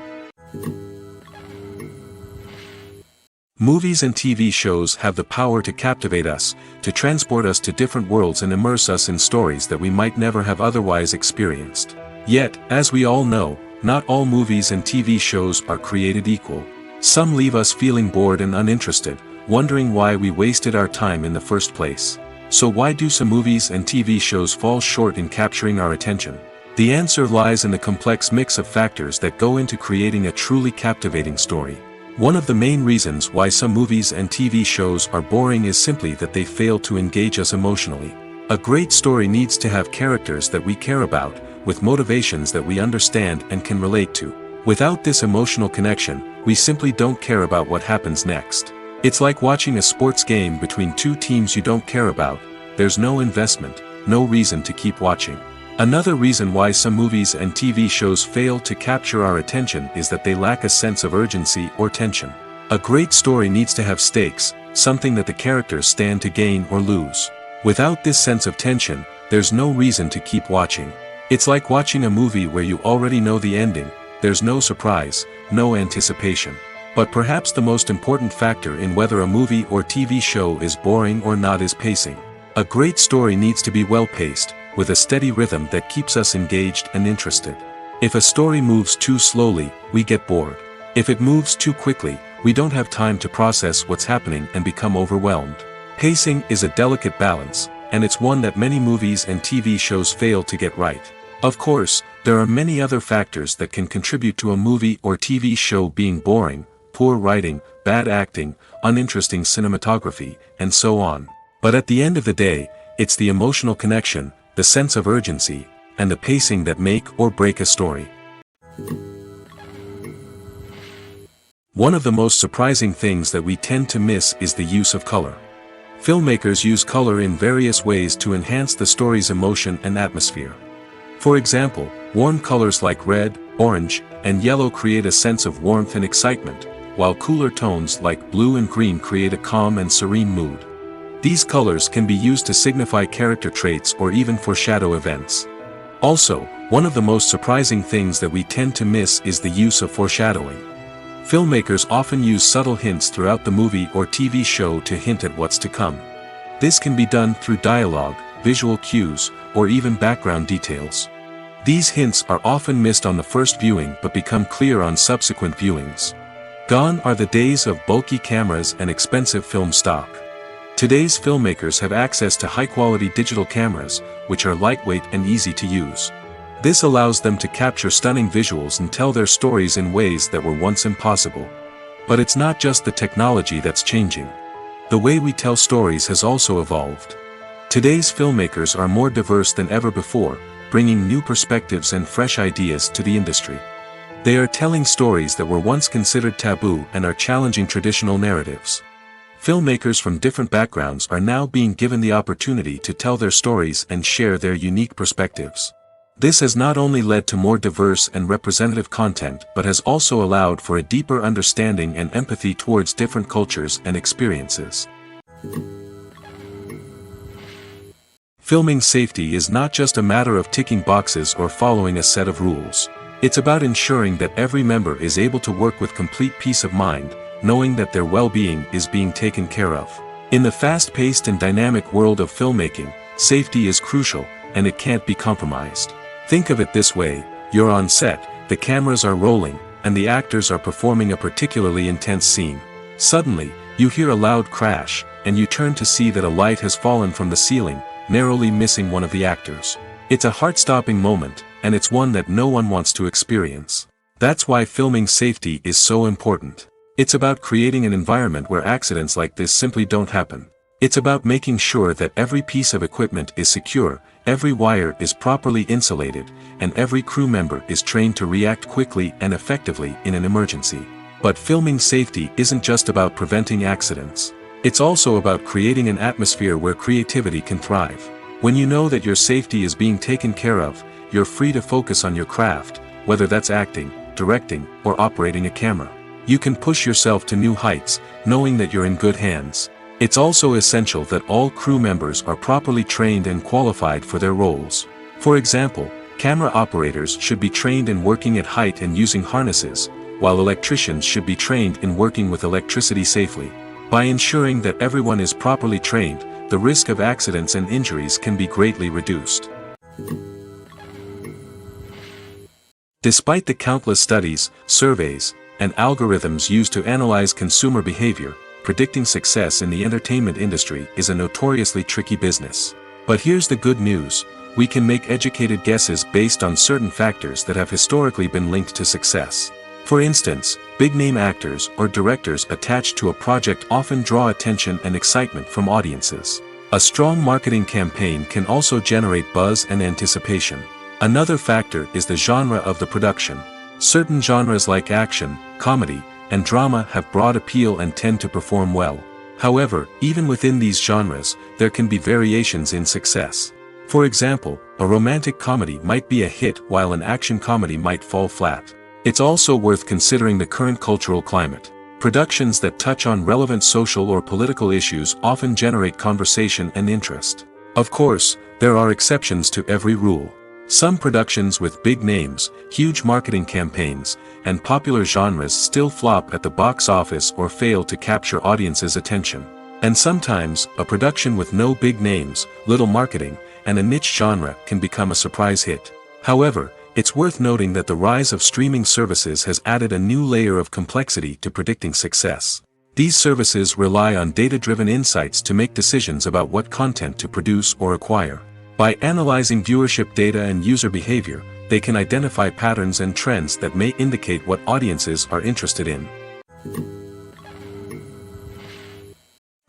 Speaker 1: Movies and TV shows have the power to captivate us, to transport us to different worlds and immerse us in stories that we might never have otherwise experienced. Yet, as we all know, not all movies and TV shows are created equal. Some leave us feeling bored and uninterested, wondering why we wasted our time in the first place. So why do some movies and TV shows fall short in capturing our attention? The answer lies in the complex mix of factors that go into creating a truly captivating story. One of the main reasons why some movies and TV shows are boring is simply that they fail to engage us emotionally. A great story needs to have characters that we care about, with motivations that we understand and can relate to. Without this emotional connection, we simply don't care about what happens next. It's like watching a sports game between two teams you don't care about. There's no investment, no reason to keep watching. Another reason why some movies and TV shows fail to capture our attention is that they lack a sense of urgency or tension. A great story needs to have stakes, something that the characters stand to gain or lose. Without this sense of tension, there's no reason to keep watching. It's like watching a movie where you already know the ending. There's no surprise, no anticipation. But perhaps the most important factor in whether a movie or TV show is boring or not is pacing. A great story needs to be well-paced, with a steady rhythm that keeps us engaged and interested. If a story moves too slowly, we get bored. If it moves too quickly, we don't have time to process what's happening and become overwhelmed. Pacing is a delicate balance, and it's one that many movies and TV shows fail to get right. Of course, there are many other factors that can contribute to a movie or TV show being boring: poor writing, bad acting, uninteresting cinematography, and so on. But at the end of the day, it's the emotional connection, the sense of urgency, and the pacing that make or break a story. One of the most surprising things that we tend to miss is the use of color. Filmmakers use color in various ways to enhance the story's emotion and atmosphere. For example, warm colors like red, orange, and yellow create a sense of warmth and excitement, while cooler tones like blue and green create a calm and serene mood. These colors can be used to signify character traits or even foreshadow events. Also, one of the most surprising things that we tend to miss is the use of foreshadowing. Filmmakers often use subtle hints throughout the movie or TV show to hint at what's to come. This can be done through dialogue, visual cues, or even background details. These hints are often missed on the first viewing but become clear on subsequent viewings. Gone are the days of bulky cameras and expensive film stock. Today's filmmakers have access to high-quality digital cameras, which are lightweight and easy to use. This allows them to capture stunning visuals and tell their stories in ways that were once impossible. But it's not just the technology that's changing. The way we tell stories has also evolved. Today's filmmakers are more diverse than ever before, bringing new perspectives and fresh ideas to the industry. They are telling stories that were once considered taboo and are challenging traditional narratives. Filmmakers from different backgrounds are now being given the opportunity to tell their stories and share their unique perspectives. This has not only led to more diverse and representative content but has also allowed for a deeper understanding and empathy towards different cultures and experiences. Filming safety is not just a matter of ticking boxes or following a set of rules. It's about ensuring that every member is able to work with complete peace of mind, knowing that their well-being is being taken care of. In the fast-paced and dynamic world of filmmaking, safety is crucial, and it can't be compromised. Think of it this way: you're on set, the cameras are rolling, and the actors are performing a particularly intense scene. Suddenly, you hear a loud crash, and you turn to see that a light has fallen from the ceiling, narrowly missing one of the actors. It's a heart-stopping moment, and it's one that no one wants to experience. That's why filming safety is so important. It's about creating an environment where accidents like this simply don't happen. It's about making sure that every piece of equipment is secure, every wire is properly insulated, and every crew member is trained to react quickly and effectively in an emergency. But filming safety isn't just about preventing accidents. It's also about creating an atmosphere where creativity can thrive. When you know that your safety is being taken care of, you're free to focus on your craft, whether that's acting, directing, or operating a camera. You can push yourself to new heights, knowing that you're in good hands. It's also essential that all crew members are properly trained and qualified for their roles. For example, camera operators should be trained in working at height and using harnesses, while electricians should be trained in working with electricity safely. By ensuring that everyone is properly trained, the risk of accidents and injuries can be greatly reduced. Despite the countless studies, surveys, and algorithms used to analyze consumer behavior, predicting success in the entertainment industry is a notoriously tricky business. But here's the good news: we can make educated guesses based on certain factors that have historically been linked to success. For instance, big-name actors or directors attached to a project often draw attention and excitement from audiences. A strong marketing campaign can also generate buzz and anticipation. Another factor is the genre of the production. Certain genres like action, comedy, and drama have broad appeal and tend to perform well. However, even within these genres, there can be variations in success. For example, a romantic comedy might be a hit while an action comedy might fall flat. It's also worth considering the current cultural climate. Productions that touch on relevant social or political issues often generate conversation and interest. Of course, there are exceptions to every rule. Some productions with big names, huge marketing campaigns, and popular genres still flop at the box office or fail to capture audiences' attention. And sometimes, a production with no big names, little marketing, and a niche genre can become a surprise hit. However, it's worth noting that the rise of streaming services has added a new layer of complexity to predicting success. These services rely on data-driven insights to make decisions about what content to produce or acquire. By analyzing viewership data and user behavior, they can identify patterns and trends that may indicate what audiences are interested in.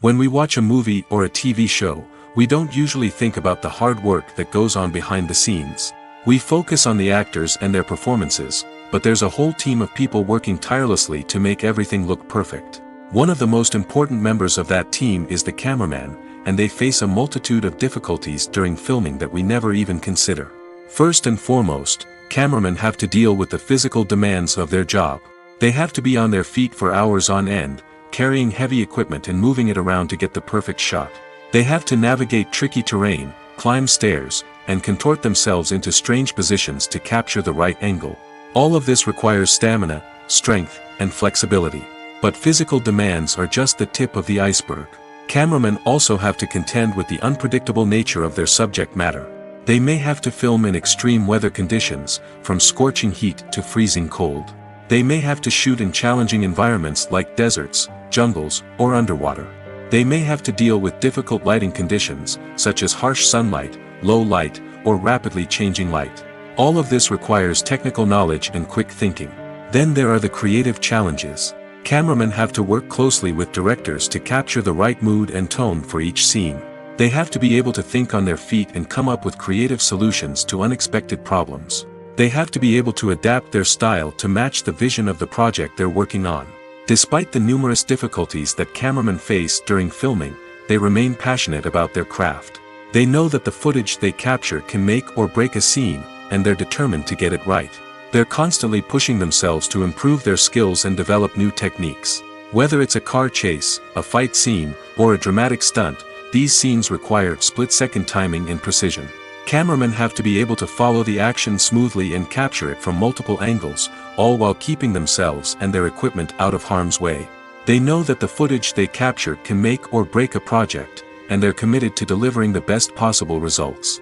Speaker 1: When we watch a movie or a TV show, we don't usually think about the hard work that goes on behind the scenes. We focus on the actors and their performances, but there's a whole team of people working tirelessly to make everything look perfect. One of the most important members of that team is the cameraman, and they face a multitude of difficulties during filming that we never even consider. First and foremost, cameramen have to deal with the physical demands of their job. They have to be on their feet for hours on end, carrying heavy equipment and moving it around to get the perfect shot. They have to navigate tricky terrain, climb stairs, and contort themselves into strange positions to capture the right angle. All of this requires stamina, strength, and flexibility. But physical demands are just the tip of the iceberg. Cameramen also have to contend with the unpredictable nature of their subject matter. They may have to film in extreme weather conditions, from scorching heat to freezing cold. They may have to shoot in challenging environments like deserts, jungles, or underwater. They may have to deal with difficult lighting conditions, such as harsh sunlight, low light, or rapidly changing light. All of this requires technical knowledge and quick thinking. Then there are the creative challenges. Cameramen have to work closely with directors to capture the right mood and tone for each scene. They have to be able to think on their feet and come up with creative solutions to unexpected problems. They have to be able to adapt their style to match the vision of the project they're working on. Despite the numerous difficulties that cameramen face during filming, they remain passionate about their craft. They know that the footage they capture can make or break a scene, and they're determined to get it right. They're constantly pushing themselves to improve their skills and develop new techniques. Whether it's a car chase, a fight scene, or a dramatic stunt, these scenes require split-second timing and precision. Cameramen have to be able to follow the action smoothly and capture it from multiple angles, all while keeping themselves and their equipment out of harm's way. They know that the footage they capture can make or break a project, and they're committed to delivering the best possible results.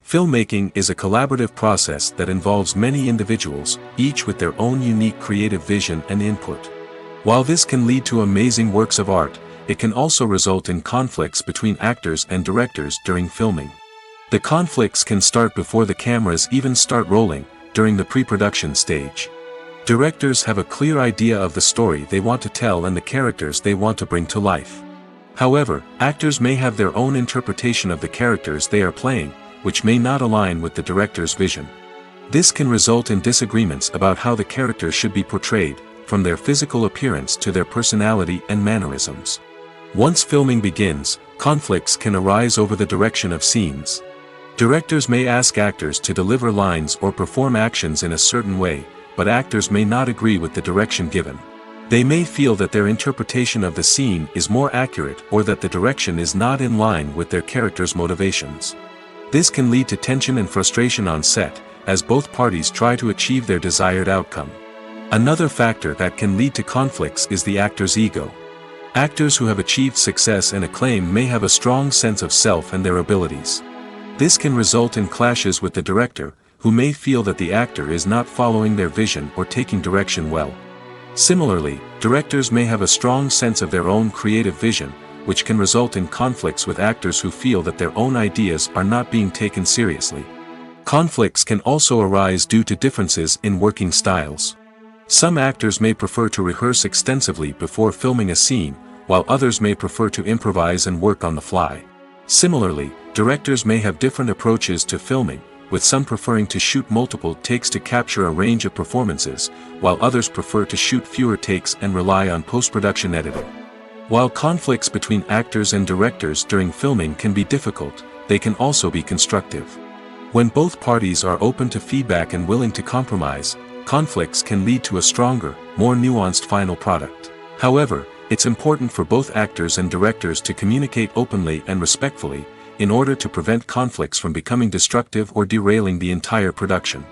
Speaker 1: Filmmaking is a collaborative process that involves many individuals, each with their own unique creative vision and input. While this can lead to amazing works of art, it can also result in conflicts between actors and directors during filming. The conflicts can start before the cameras even start rolling, during the pre-production stage. Directors have a clear idea of the story they want to tell and the characters they want to bring to life. However, actors may have their own interpretation of the characters they are playing, which may not align with the director's vision. This can result in disagreements about how the characters should be portrayed, from their physical appearance to their personality and mannerisms. Once filming begins, conflicts can arise over the direction of scenes. Directors may ask actors to deliver lines or perform actions in a certain way, but actors may not agree with the direction given. They may feel that their interpretation of the scene is more accurate or that the direction is not in line with their character's motivations. This can lead to tension and frustration on set, as both parties try to achieve their desired outcome. Another factor that can lead to conflicts is the actor's ego. Actors who have achieved success and acclaim may have a strong sense of self and their abilities. This can result in clashes with the director, who may feel that the actor is not following their vision or taking direction well. Similarly, directors may have a strong sense of their own creative vision, which can result in conflicts with actors who feel that their own ideas are not being taken seriously. Conflicts can also arise due to differences in working styles. Some actors may prefer to rehearse extensively before filming a scene, while others may prefer to improvise and work on the fly. Similarly, directors may have different approaches to filming, with some preferring to shoot multiple takes to capture a range of performances, while others prefer to shoot fewer takes and rely on post-production editing. While conflicts between actors and directors during filming can be difficult, they can also be constructive. When both parties are open to feedback and willing to compromise, conflicts can lead to a stronger, more nuanced final product. However, it's important for both actors and directors to communicate openly and respectfully, in order to prevent conflicts from becoming destructive or derailing the entire production.